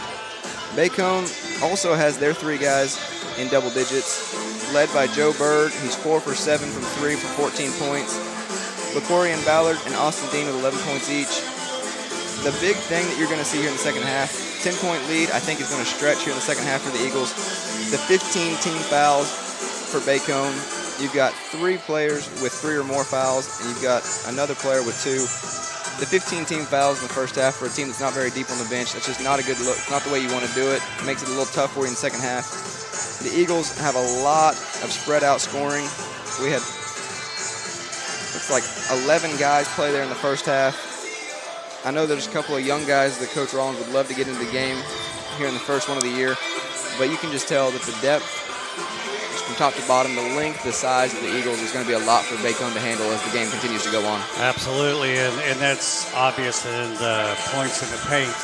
Bacone also has their 3 guys in double digits, led by Joe Bird, who's 4 for 7 from 3 for 14 points. Bacone and Ballard and Austin Dean with 11 points each. The big thing that you're going to see here in the second half, 10-point lead, I think is going to stretch here in the second half for the Eagles. The 15 team fouls for Bacone. You've got 3 players with 3 or more fouls, and you've got another player with 2. The 15 team fouls in the first half for a team that's not very deep on the bench, that's just not a good look. It's not the way you want to do it. It makes it a little tough for you in the second half. The Eagles have a lot of spread out scoring. We had, looks like 11 guys play there in the first half. I know there's a couple of young guys that Coach Rollins would love to get into the game here in the first one of the year, but you can just tell that the depth, just from top to bottom, the length, the size of the Eagles is going to be a lot for Bacone to handle as the game continues to go on. Absolutely, and that's obvious in the points in the paint.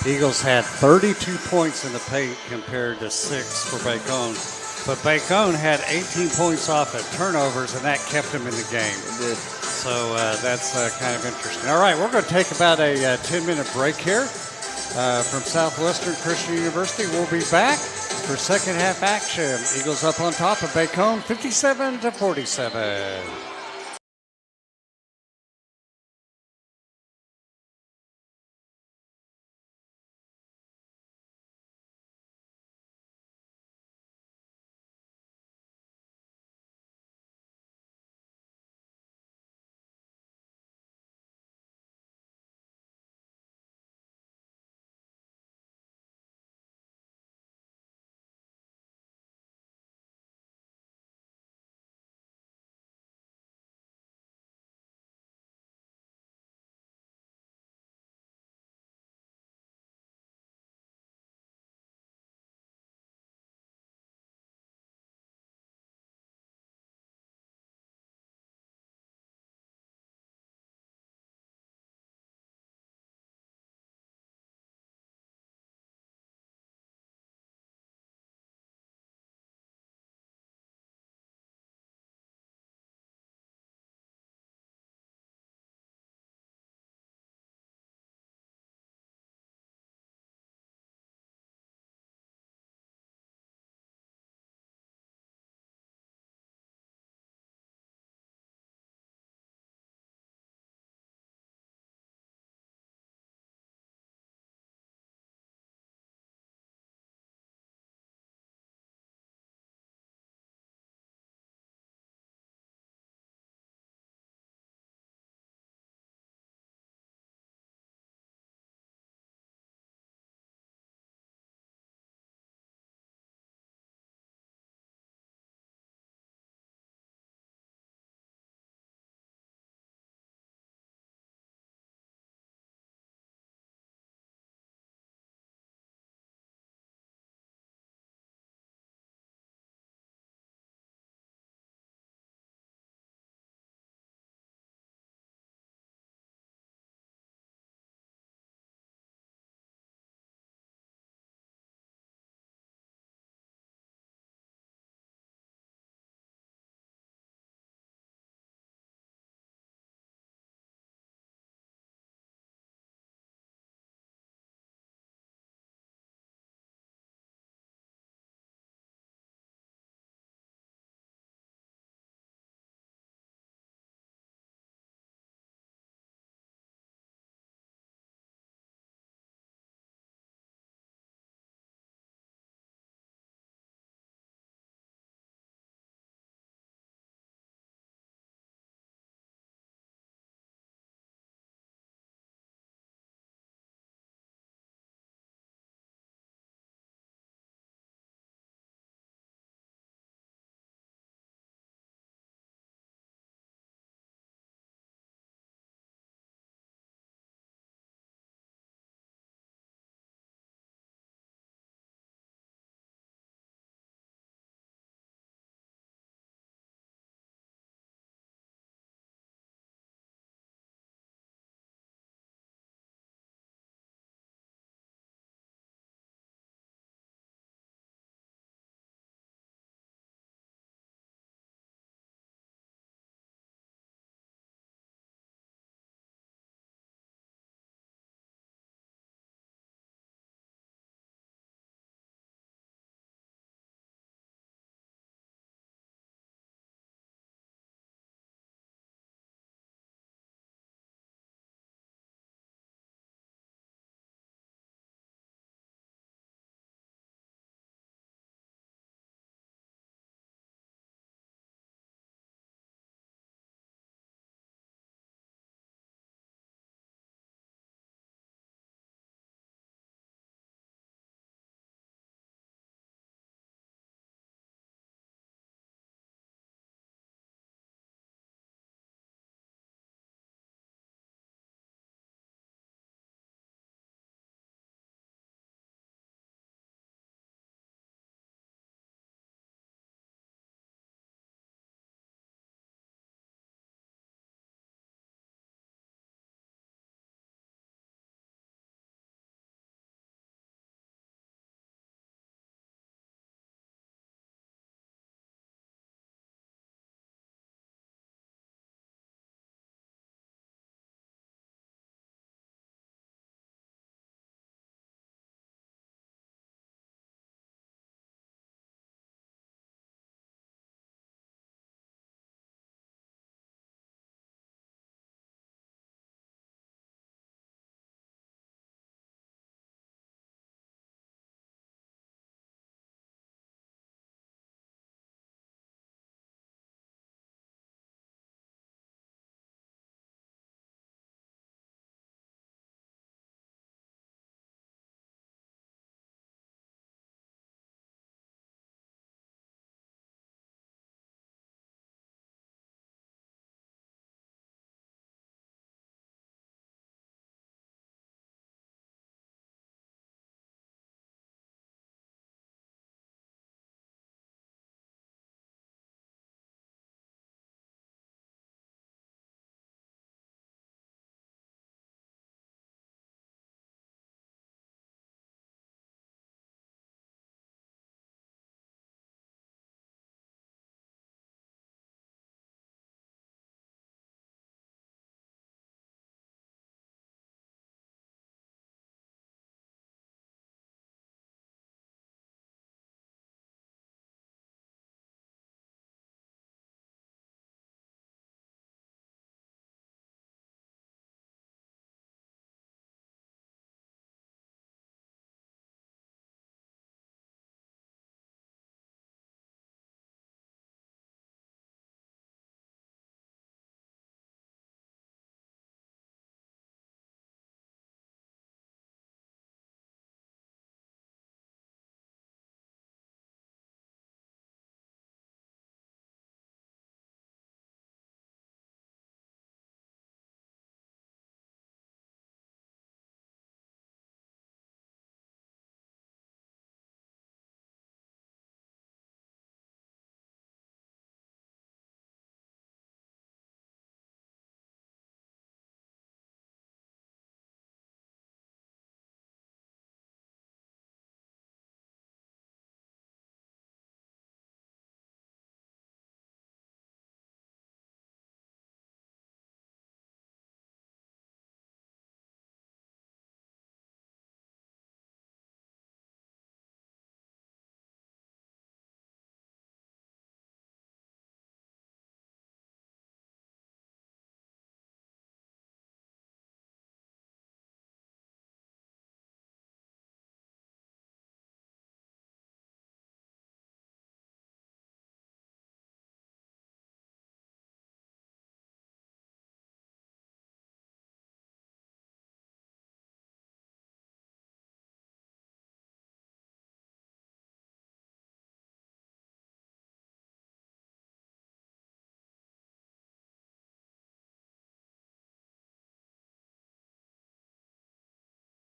The Eagles had 32 points in the paint compared to 6 for Bacone. But Bacone had 18 points off of turnovers, and that kept them in the game. It did. So that's kind of interesting. All right, we're going to take about a 10-minute break here from Southwestern Christian University. We'll be back for second half action. Eagles up on top of Bacone, 57-47.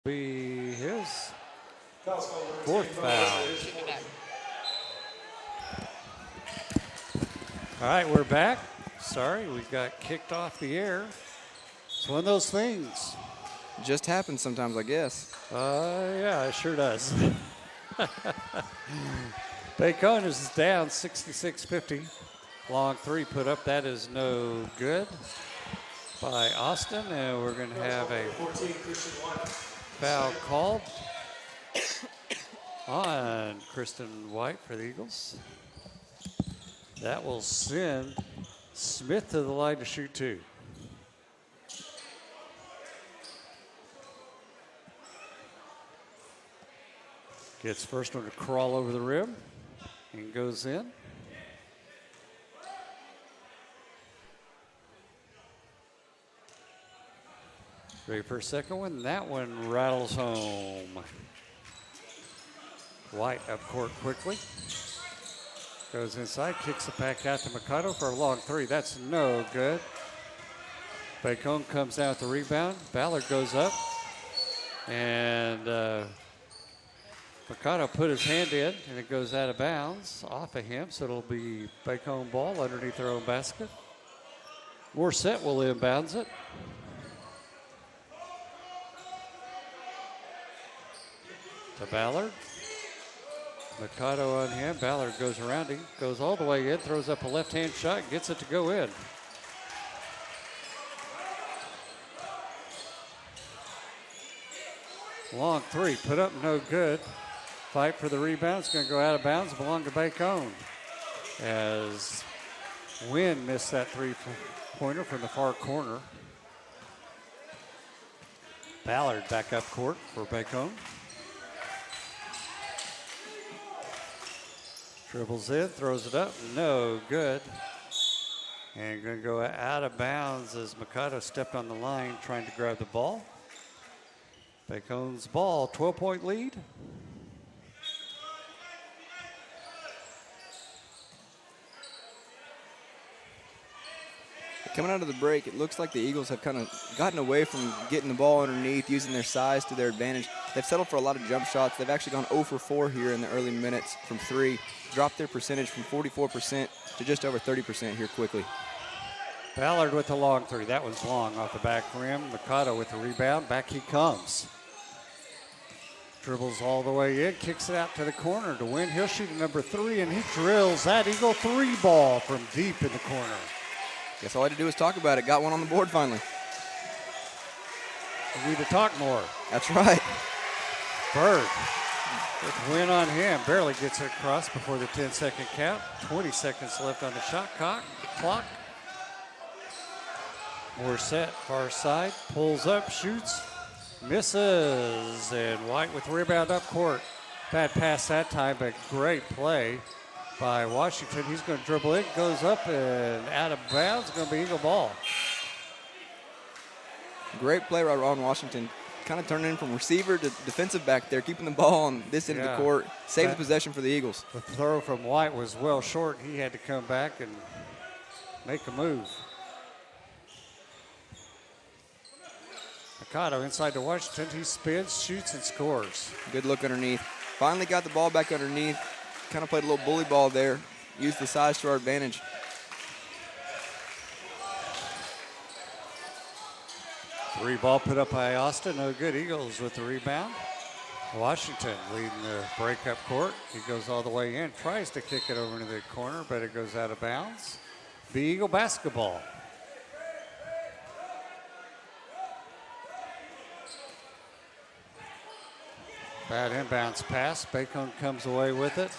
be his fourth foul. All right, we're back. Sorry, we got kicked off the air. It's one of those things. Just happens sometimes, I guess. Yeah, it sure does. Bacone is down 66-50. Long three put up. That is no good by Austin. And we're going to have a foul called on Kristen White for the Eagles. That will send Smith to the line to shoot two. Gets first one to crawl over the rim and goes in. Ready for a second one. That one rattles home. White up court quickly. Goes inside, kicks it back out to Mikado for a long three. That's no good. Bacone comes down with the rebound. Ballard goes up. And Mikado put his hand in, and it goes out of bounds off of him. So it'll be Bacone ball underneath their own basket. Morissette will inbounds it. To Ballard. Mikado on him. Ballard goes around him, goes all the way in, throws up a left-hand shot, gets it to go in. Long three, put up no good. Fight for the rebound. It's going to go out of bounds, belong to Bacone. As Wynn missed that three-pointer from the far corner. Ballard back up court for Bacone. Dribbles in, throws it up, no good. And going to go out of bounds as Mikado stepped on the line trying to grab the ball. Bacone's ball, 12-point lead. Coming out of the break, it looks like the Eagles have kind of gotten away from getting the ball underneath, using their size to their advantage. They've settled for a lot of jump shots. They've actually gone 0 for 4 here in the early minutes from three, dropped their percentage from 44% to just over 30% here quickly. Ballard with the long three. That one's long off the back rim. Mikado with the rebound. Back he comes. Dribbles all the way in, kicks it out to the corner to Win. He'll shoot a number three, and he drills that Eagle three ball from deep in the corner. Guess all I had to do was talk about it. Got one on the board finally. We need to talk more. That's right. Bird with Win on him. Barely gets it across before the 10-second count. 20 seconds left on the shot clock. Morissette, far side, pulls up, shoots, misses, and White with the rebound up court. Bad pass that time, but great play by Washington. He's going to dribble in, goes up and out of bounds. It's going to be Eagle ball. Great play right on Washington. Kind of turning in from receiver to defensive back there, keeping the ball on this end of the court. Save the possession for the Eagles. The throw from White was well short. He had to come back and make a move. Mikado inside to Washington. He spins, shoots, and scores. Good look underneath. Finally got the ball back underneath. Kind of played a little bully ball there. Used the size to our advantage. Three ball put up by Austin. No good. Eagles with the rebound. Washington leading the break up court. He goes all the way in. Tries to kick it over into the corner, but it goes out of bounds. The Eagle basketball. Bad inbounds pass. Bacone comes away with it.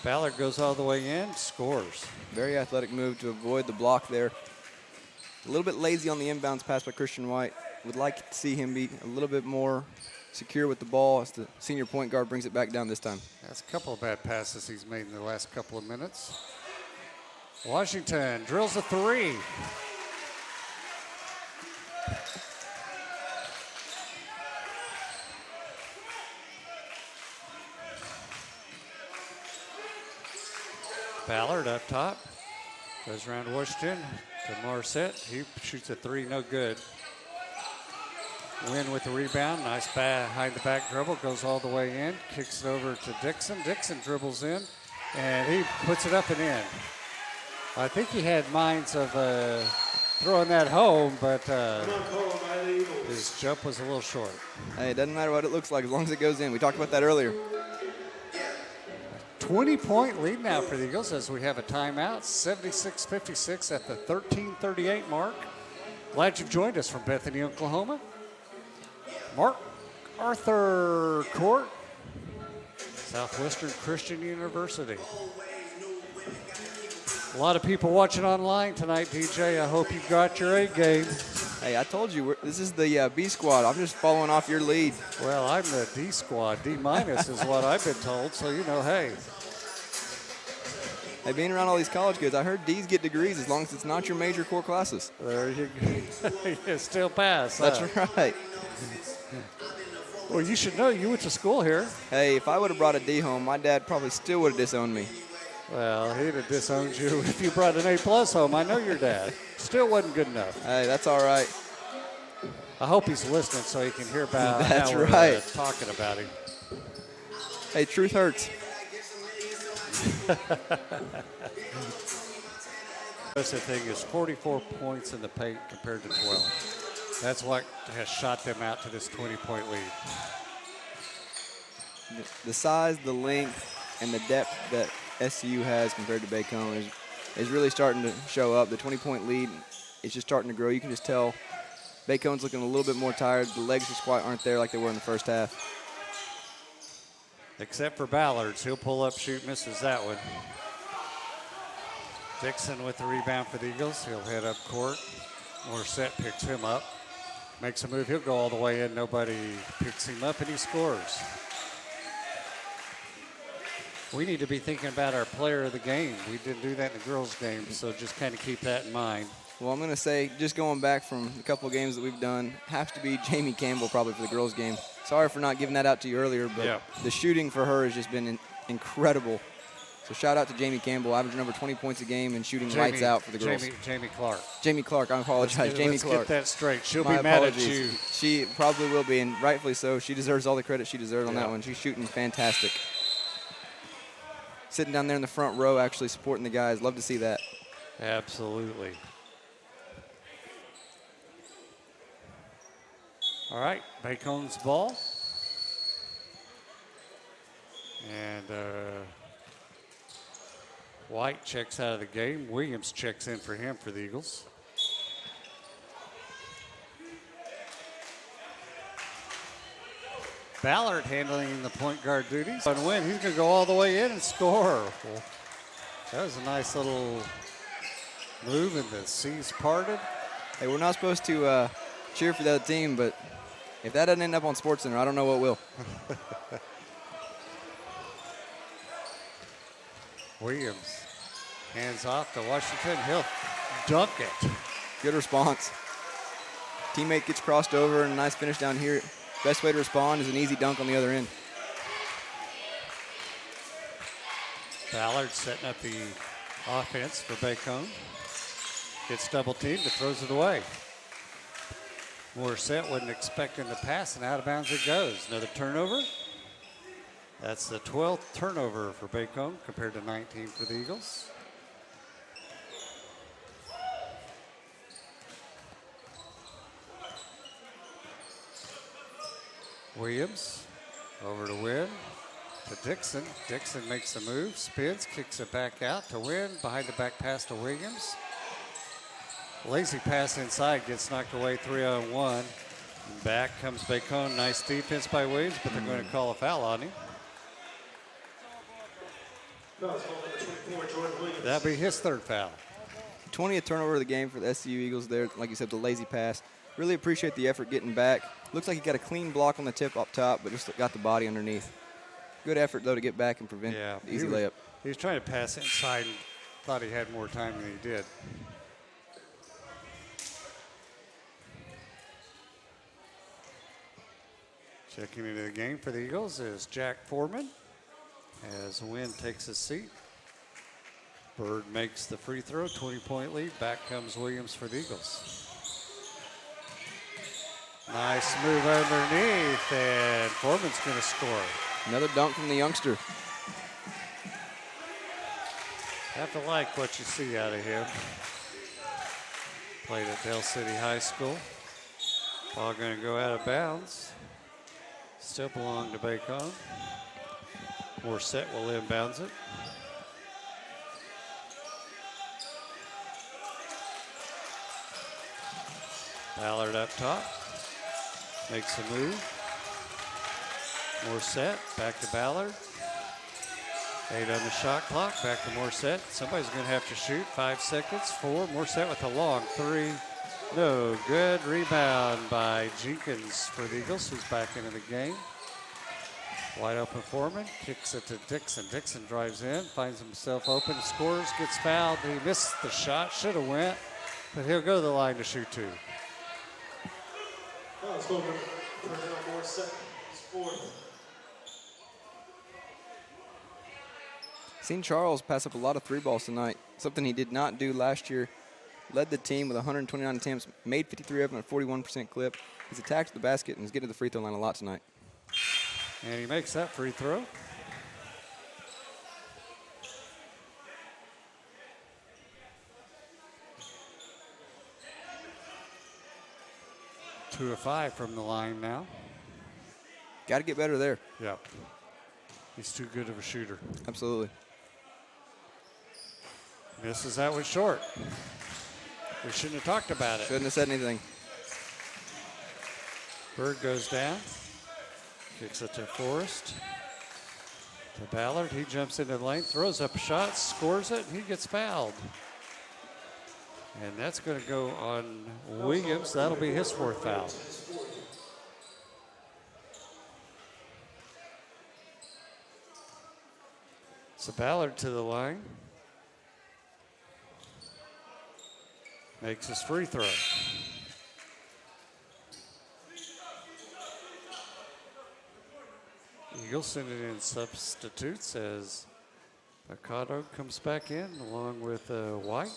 Ballard goes all the way in, scores. Very athletic move to avoid the block there. A little bit lazy on the inbounds pass by Christian White. Would like to see him be a little bit more secure with the ball as the senior point guard brings it back down this time. That's a couple of bad passes he's made in the last couple of minutes. Washington drills a three. Ballard up top. Goes around Washington to Morissette. He shoots a three, no good. Wynn with the rebound. Nice behind-the-back dribble. Goes all the way in. Kicks it over to Dixon. Dixon dribbles in, and he puts it up and in. I think he had minds of throwing that home, but his jump was a little short. Hey, it doesn't matter what it looks like as long as it goes in. We talked about that earlier. 20-point lead now for the Eagles as we have a timeout. 76-56 at the 13:38 mark. Glad you've joined us from Bethany, Oklahoma. Mark Arthur Court, Southwestern Christian University. A lot of people watching online tonight, DJ. I hope you got your A game. Hey, I told you, this is the B squad. I'm just following off your lead. Well, I'm the D squad. D minus is what I've been told. So, hey. Hey, being around all these college kids, I heard D's get degrees as long as it's not your major core classes. There you go. You still pass. That's right. Well, you should know. You went to school here. Hey, if I would have brought a D home, my dad probably still would have disowned me. Well, he'd have disowned you if you brought an A+ home. I know your dad. Still wasn't good enough. Hey, that's all right. I hope he's listening so he can hear about That's how we're right. Talking about him. Hey, truth hurts. The thing is 44 points in the paint compared to 12. That's what has shot them out to this 20-point lead. The size, the length, and the depth that SCU has compared to Bacone is really starting to show up. The 20-point lead is just starting to grow. You can just tell Bacone's looking a little bit more tired. The legs just quite aren't there like they were in the first half. Except for Ballards. He'll pull up, shoot, misses that one. Dixon with the rebound for the Eagles. He'll head up court. Morissette picks him up. Makes a move. He'll go all the way in. Nobody picks him up, and he scores. We need to be thinking about our player of the game. We didn't do that in the girls' game, so just kind of keep that in mind. Well, I'm going to say, just going back from a couple of games that we've done, has to be Jamie Campbell probably for the girls' game. Sorry for not giving that out to you earlier, but the shooting for her has just been incredible. So shout out to Jamie Campbell, averaging over 20 points a game and shooting lights out for the girls. Jamie Clark. Jamie Clark, I apologize. Jamie Clark. Let's get that straight. She'll My be mad apologies. at you. She probably will be, and rightfully so. She deserves all the credit she deserves on that one. She's shooting fantastic. Sitting down there in the front row, actually supporting the guys. Love to see that. Absolutely. All right, Bacone's ball. And White checks out of the game. Williams checks in for him for the Eagles. Ballard handling the point guard duties. On win, he's going to go all the way in and score. Well, that was a nice little move, and the seas parted. Hey, we're not supposed to cheer for the other team, but if that doesn't end up on SportsCenter, I don't know what will. Williams hands off to Washington. He'll dunk it. Good response. Teammate gets crossed over, and a nice finish down here. Best way to respond is an easy dunk on the other end. Ballard setting up the offense for Bacone. Gets double teamed, but throws it away. Morissette wasn't expecting the pass, and out of bounds it goes. Another turnover. That's the 12th turnover for Bacone compared to 19 for the Eagles. Williams over to Wynn, to Dixon. Dixon makes the move, spins, kicks it back out to Wynn. Behind the back pass to Williams. Lazy pass inside, gets knocked away 3-on-1. Back comes Bacone. Nice defense by Williams, but they're going to call a foul on him. That'll be his third foul. 20th turnover of the game for the SCU Eagles there. Like you said, the lazy pass. Really appreciate the effort getting back. Looks like he got a clean block on the tip up top, but just got the body underneath. Good effort, though, to get back and prevent the easy layup. He was trying to pass inside and thought he had more time than he did. Checking into the game for the Eagles is Jack Foreman as Wynn takes his seat. Bird makes the free throw, 20-point lead. Back comes Williams for the Eagles. Nice move underneath, and Foreman's going to score. Another dunk from the youngster. Have to like what you see out of him. Played at Dale City High School. Ball going to go out of bounds. Still belong to Bacone. Morissette will inbounds it. Ballard up top. Makes a move. Morissette back to Ballard. 8 on the shot clock. Back to Morissette. Somebody's going to have to shoot. 5 seconds. 4. Morissette with a long 3. No good. Rebound by Jenkins for the Eagles, who's back into the game. Wide open Foreman. Kicks it to Dixon. Dixon drives in. Finds himself open. Scores. Gets fouled. He missed the shot. Should have went. But he'll go to the line to shoot 2. Let's go for Morissette. He's 4th. Seen Charles pass up a lot of 3 balls tonight, something he did not do last year. Led the team with 129 attempts, made 53 of them at a 41% clip. He's attacked the basket and is getting to the free throw line a lot tonight. And he makes that free throw. Two of 5 from the line now. Got to get better there. Yep. He's too good of a shooter. Absolutely. Misses that one short. We shouldn't have talked about it. Shouldn't have said anything. Bird goes down. Kicks it to Forrest. To Ballard. He jumps into the lane, throws up a shot, scores it, and he gets fouled. And that's going to go on Williams. That'll be his 4th foul. So Ballard to the line. Makes his free throw. Eagles sending in substitutes as Bacone comes back in along with White.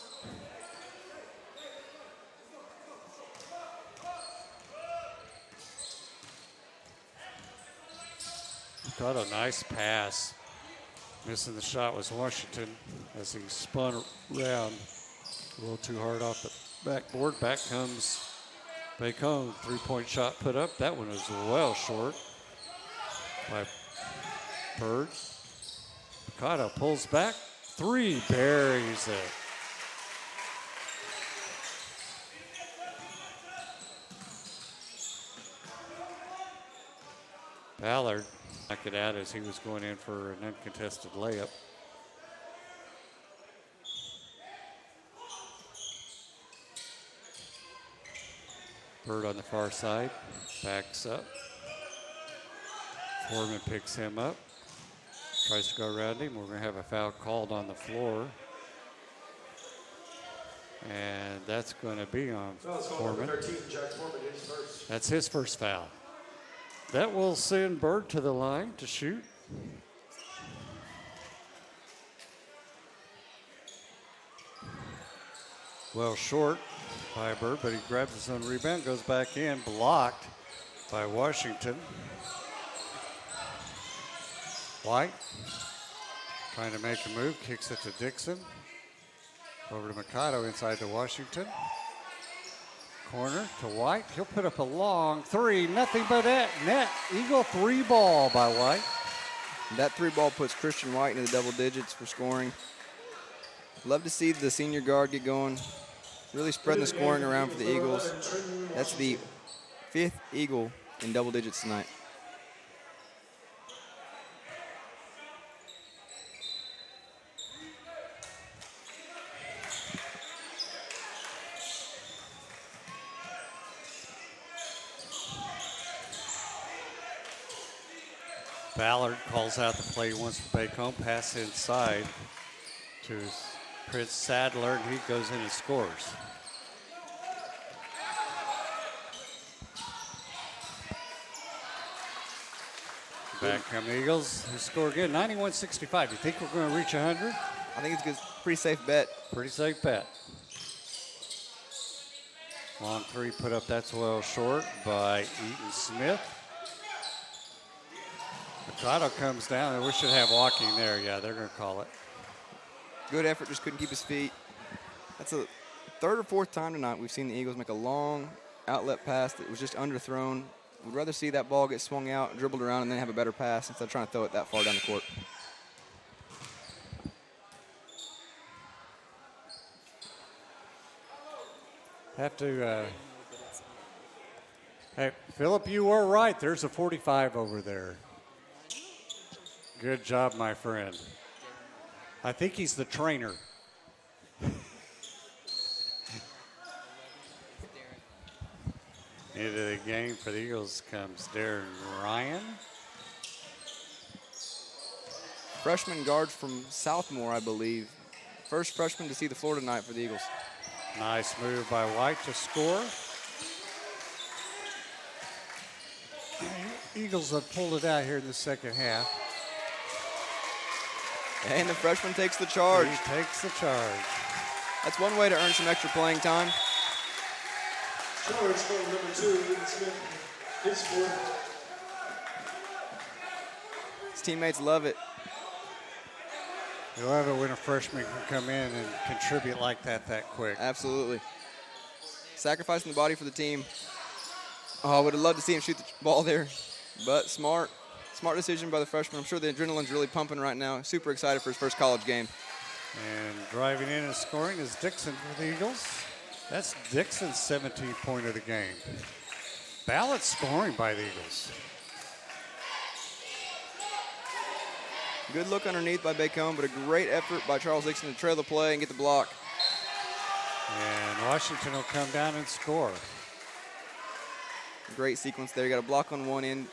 Bacone, nice pass. Missing the shot was Washington as he spun around a little too hard off the backboard. Back comes Bacone. 3-point shot put up. That one was well short by Bird. Bacone pulls back. 3, buries it. Ballard knocked it out as he was going in for an uncontested layup. Bird on the far side, backs up. Foreman picks him up, tries to go around him. We're going to have a foul called on the floor. And that's going to be on Foreman. 13, Jack Foreman, his first. That's his first foul. That will send Bird to the line to shoot. Well short by Bird, but he grabs his own rebound, goes back in, blocked by Washington. White trying to make a move, kicks it to Dixon. Over to Mikado inside to Washington. Corner to White. He'll put up a long 3. Nothing but net. Eagle 3 ball by White. That 3 ball puts Christian White into the double digits for scoring. Love to see the senior guard get going. Really spreading the scoring around for the Eagles. That's the 5th Eagle in double digits tonight. Ballard calls out the play once for Bacone. Pass inside to Prince Sadler, and he goes in and scores. Back come the Eagles, who score again, 91-65. You think we're going to reach 100? I think it's a pretty safe bet. Pretty safe bet. Long three put up, that's well short by Eaton Smith. Machado comes down, and we should have walking there. Yeah, they're going to call it. Good effort, just couldn't keep his feet. That's a third or fourth time tonight we've seen the Eagles make a long outlet pass that was just underthrown. We'd rather see that ball get swung out, dribbled around, and then have a better pass instead of trying to throw it that far down the court. Have to, hey, Philip, you were right. There's a 45 over there. Good job, my friend. I think he's the trainer. Into the game for the Eagles comes Darren Ryan. Freshman guard from Southmore, I believe. First freshman to see the floor tonight for the Eagles. Nice move by White to score. Eagles have pulled it out here in the second half. And the freshman takes the charge. He takes the charge. That's one way to earn some extra playing time. Charge from number 2, Eaton Smith, his fourth. His teammates love it. You love it when a freshman can come in and contribute like that quick. Absolutely. Sacrificing the body for the team. Oh, I would have loved to see him shoot the ball there, but smart decision by the freshman. I'm sure the adrenaline's really pumping right now. Super excited for his first college game. And driving in and scoring is Dixon for the Eagles. That's Dixon's 17th point of the game. Ballot scoring by the Eagles. Good look underneath by Bacone, but a great effort by Charles Dixon to trail the play and get the block. And Washington will come down and score. Great sequence there. You got a block on one end.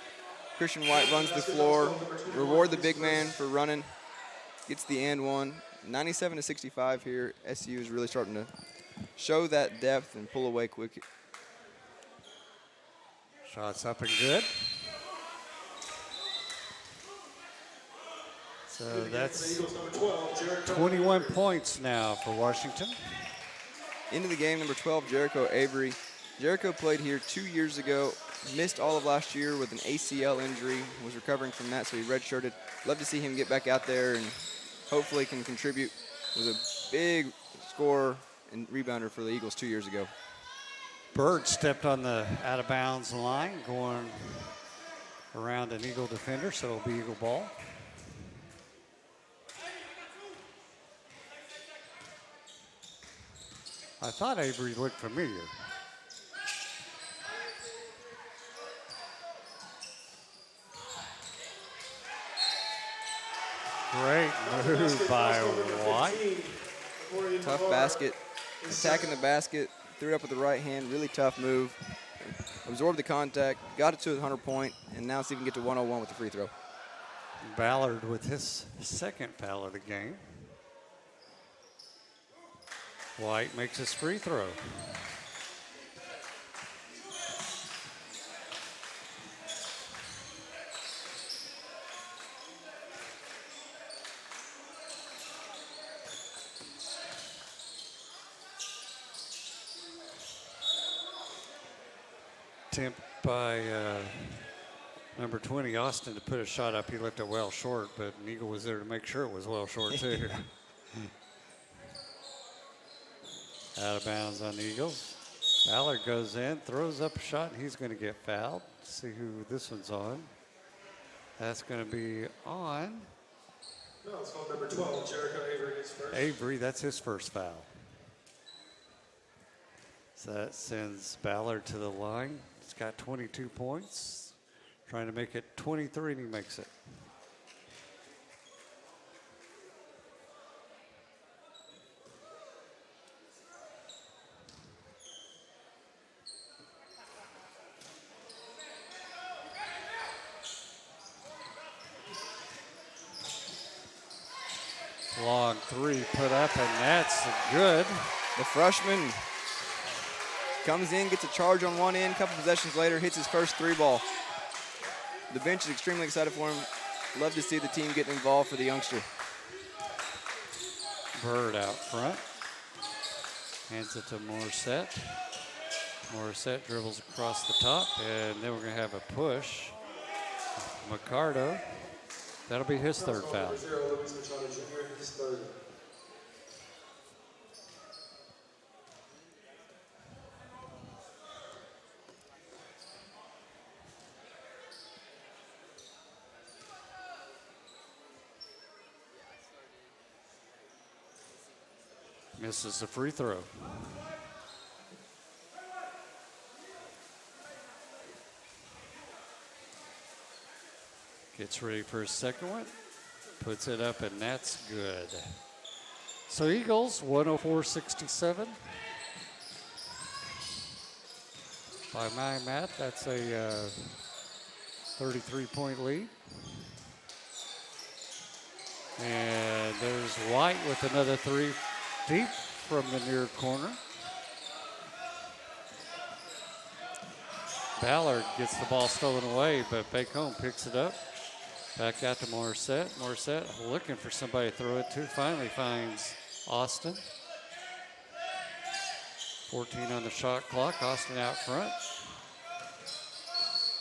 Christian White runs the floor. Reward the big man for running. Gets the and one. 97-65 here. SU is really starting to show that depth and pull away quick. Shots up and good. So that's 21 points now for Washington. Into the game, number 12, Jericho Avery. Jericho played here 2 years ago, missed all of last year with an ACL injury, was recovering from that, so he redshirted. Love to see him get back out there and hopefully can contribute. Was a big scorer and rebounder for the Eagles 2 years ago. Bird stepped on the out-of-bounds line, going around an Eagle defender, so it'll be Eagle ball. I thought Avery looked familiar. Great move by White. Tough basket. Attacking the basket. Threw it up with the right hand. Really tough move. Absorbed the contact. Got it to a 100-point. And now see if we can get to 101 with the free throw. Ballard with his second foul of the game. White makes his free throw. Attempt by number 20, Austin, to put a shot up. He left it well short, but an Eagle was there to make sure it was well short, too. Out of bounds on the Eagles. Ballard goes in, throws up a shot, and he's going to get fouled. Let's see who this one's on. That's going to be on. No, it's called number 12, Jericho Avery, his first. Avery, that's his first foul. So that sends Ballard to the line. He's got 22 points. Trying to make it 23, and he makes it. Long three put up, and that's good. The freshman comes in, gets a charge on one end, couple possessions later, hits his first three ball. The bench is extremely excited for him. Love to see the team getting involved for the youngster. Bird out front. Hands it to Morissette. Morissette dribbles across the top, and then we're going to have a push. Micardo. That'll be his third foul. Misses the free throw. Gets ready for his second one. Puts it up, and that's good. So Eagles, 104-67. By my math, that's a 33-point lead. And there's White with another three deep from the near corner. Ballard gets the ball stolen away, but Bacone picks it up. Back out to Morissette. Morissette looking for somebody to throw it to. Finally finds Austin. 14 on the shot clock. Austin out front.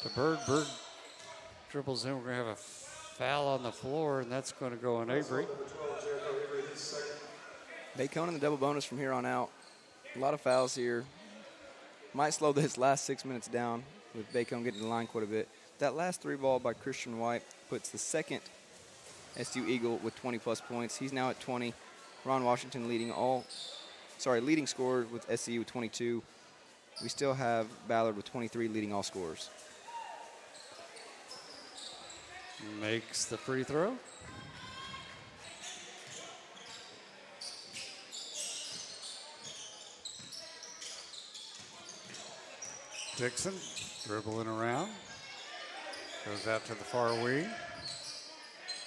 To Bird. Bird dribbles in. We're going to have a foul on the floor, and that's going to go on Avery. Bacone in the double bonus from here on out. A lot of fouls here. Might slow this last 6 minutes down with Bacone getting to the line quite a bit. That last three ball by Christian White puts the second SU Eagle with 20-plus points. He's now at 20. Ron Washington leading scorers with SCU with 22. We still have Ballard with 23 leading all scorers. Makes the free throw. Dixon dribbling around. Goes out to the far wing.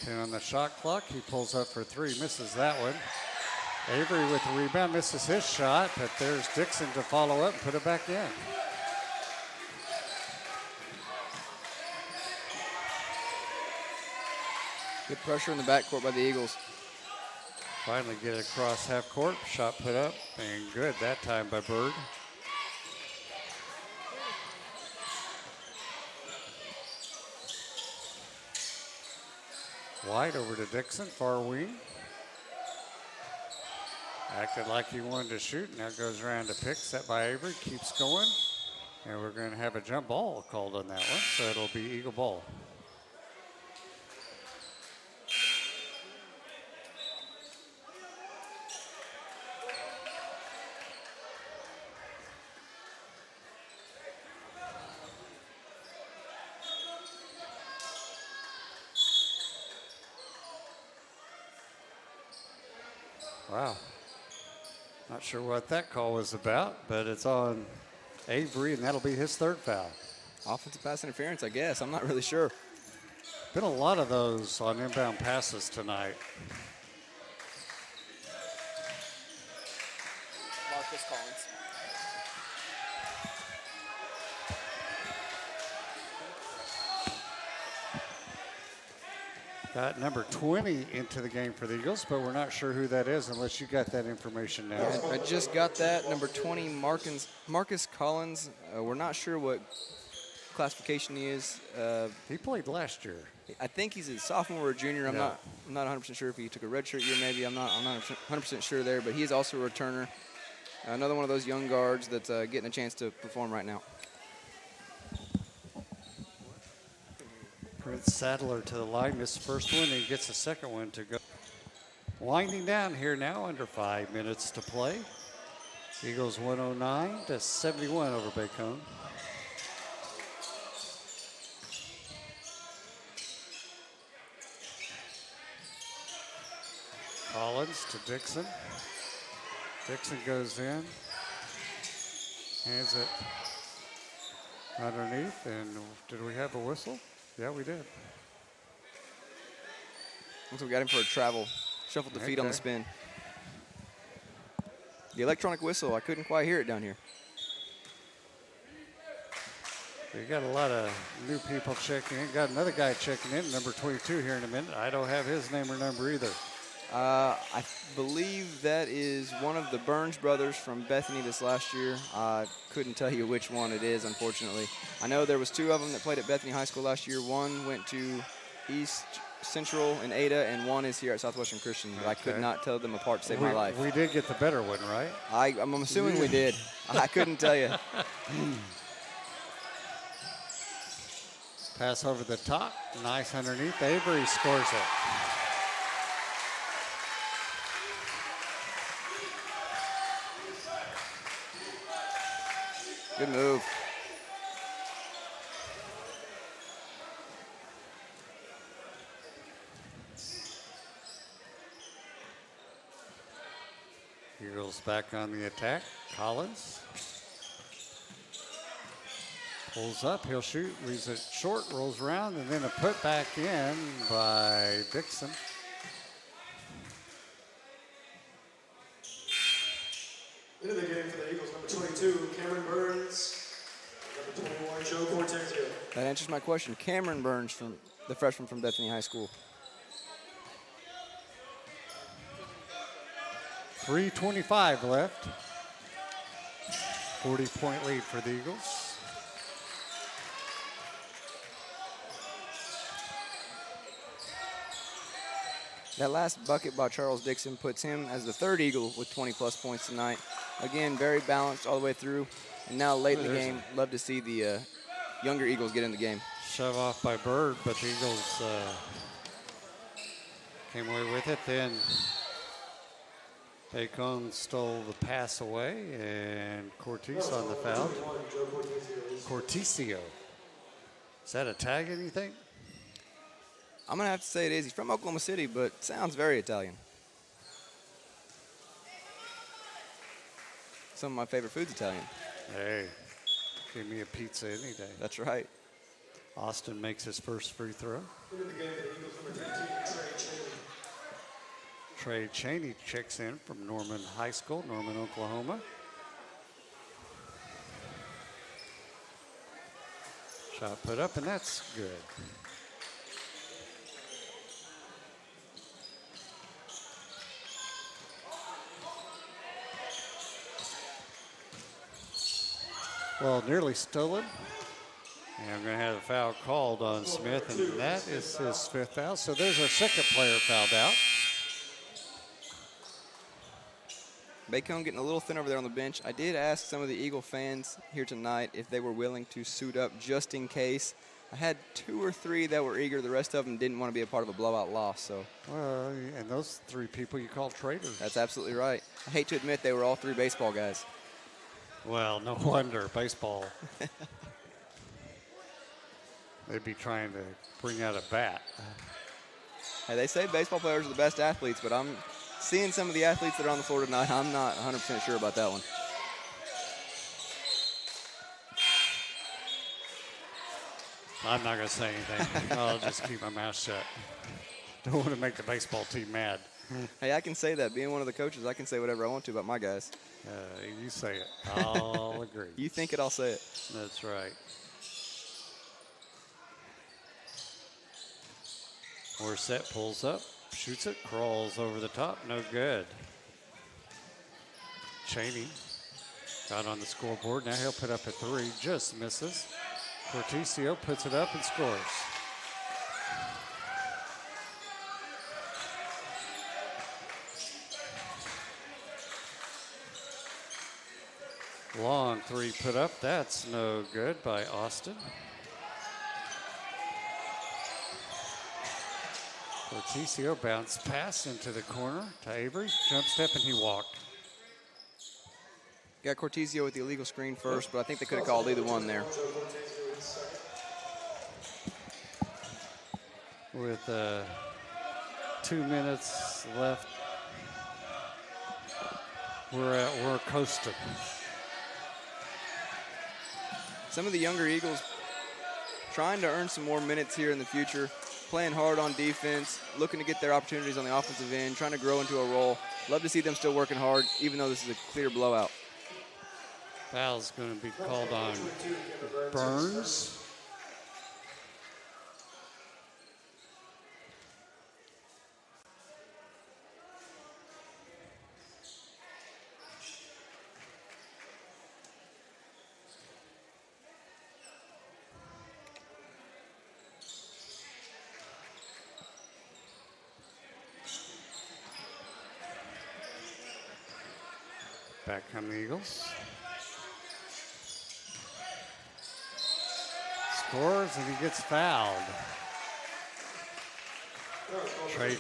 10 on the shot clock. He pulls up for three, misses that one. Avery with the rebound, misses his shot, but there's Dixon to follow up and put it back in. Good pressure in the backcourt by the Eagles. Finally get it across half court. Shot put up, and good that time by Bird. White over to Dixon, far wing. Acted like he wanted to shoot. Now goes around to pick, set by Avery, keeps going. And we're going to have a jump ball called on that one, so it'll be Eagle ball. Wow. Not sure what that call was about, but it's on Avery, and that'll be his third foul. Offensive pass interference, I guess. I'm not really sure. Been a lot of those on inbound passes tonight. Marcus Collins. Got number 20 into the game for the Eagles, but we're not sure who that is unless you got that information now. I just got that. Number 20, Marcus Collins. We're not sure what classification he is. He played last year. I think he's a sophomore or a junior. I'm not 100% sure if he took a redshirt year maybe. I'm not 100% sure there, but he is also a returner. Another one of those young guards that's getting a chance to perform right now. Prince Sadler to the line, missed the first one, and he gets the second one to go. Winding down here now, under 5 minutes to play. Eagles 109-71 over Bacone. Collins to Dixon. Dixon goes in, hands it underneath, and did we have a whistle? Yeah, we did. Looks like we got him for a travel. Shuffled the feet on the spin. The electronic whistle, I couldn't quite hear it down here. We got a lot of new people checking in. Got another guy checking in, number 22 here in a minute. I don't have his name or number either. I believe that is one of the Burns brothers from Bethany this last year. I couldn't tell you which one it is, unfortunately. I know there was 2 of them that played at Bethany High School last year. One went to East Central in Ada, and one is here at Southwestern Christian. But I could not tell them apart to save my life. We did get the better one, right? I'm assuming we did. I couldn't tell you. Pass over the top. Nice underneath. Avery scores it. Good move. Eagles back on the attack. Collins pulls up. He'll shoot. Leaves it short. Rolls around. And then a put back in by Dixon. Into the game for the Eagles, number 22, Cameron Burns. Number 21, Joe Cortezio. That answers my question. Cameron Burns, from the freshman from Bethany High School. 3:25 left. 40-point lead for the Eagles. That last bucket by Charles Dixon puts him as the 3rd Eagle with 20-plus points tonight. Again, very balanced all the way through. And now late in the game, love to see the younger Eagles get in the game. Shove off by Bird, but the Eagles came away with it. Then Bacone stole the pass away, and Cortez on the foul. Cortesio. Is that a tag, anything? I'm going to have to say it is. He's from Oklahoma City, but sounds very Italian. Some of my favorite food's Italian. Hey, give me a pizza any day. That's right. Austin makes his first free throw. Into the game for the Eagles, number 15, Trey Cheney. Trey Cheney checks in from Norman High School, Norman, Oklahoma. Shot put up, and that's good. Well, nearly stolen. And I'm going to have a foul called on Smith, and that is his 5th foul. So there's our 2nd player fouled out. Bacone getting a little thin over there on the bench. I did ask some of the Eagle fans here tonight if they were willing to suit up just in case. I had 2 or 3 that were eager. The rest of them didn't want to be a part of a blowout loss. So, Well, and those 3 people you call traitors. that's absolutely right. I hate to admit they were all 3 baseball guys. Well, no wonder. Baseball. They'd be trying to bring out a bat. Hey, they say baseball players are the best athletes, but I'm seeing some of the athletes that are on the floor tonight. I'm not 100% sure about that one. I'm not going to say anything. I'll just keep my mouth shut. Don't want to make the baseball team mad. Hey, I can say that. Being one of the coaches, I can say whatever I want to about my guys. You say it. I'll agree. You think it, I'll say it. That's right. Morissette pulls up, shoots it, crawls over the top. No good. Cheney got on the scoreboard. Now he'll put up a 3. Just misses. Cortesio puts it up and scores. Long 3 put up. That's no good by Austin. Cortesio bounced pass into the corner to Avery. Jump step, and he walked. Got Cortesio with the illegal screen first, but I think they could have called either one there. With 2 minutes left, we're coasting. Some of the younger Eagles trying to earn some more minutes here in the future, playing hard on defense, looking to get their opportunities on the offensive end, trying to grow into a role. Love to see them still working hard, even though this is a clear blowout. Foul's going to be called on Burns. Back come the Eagles. Scores and he gets fouled. Trey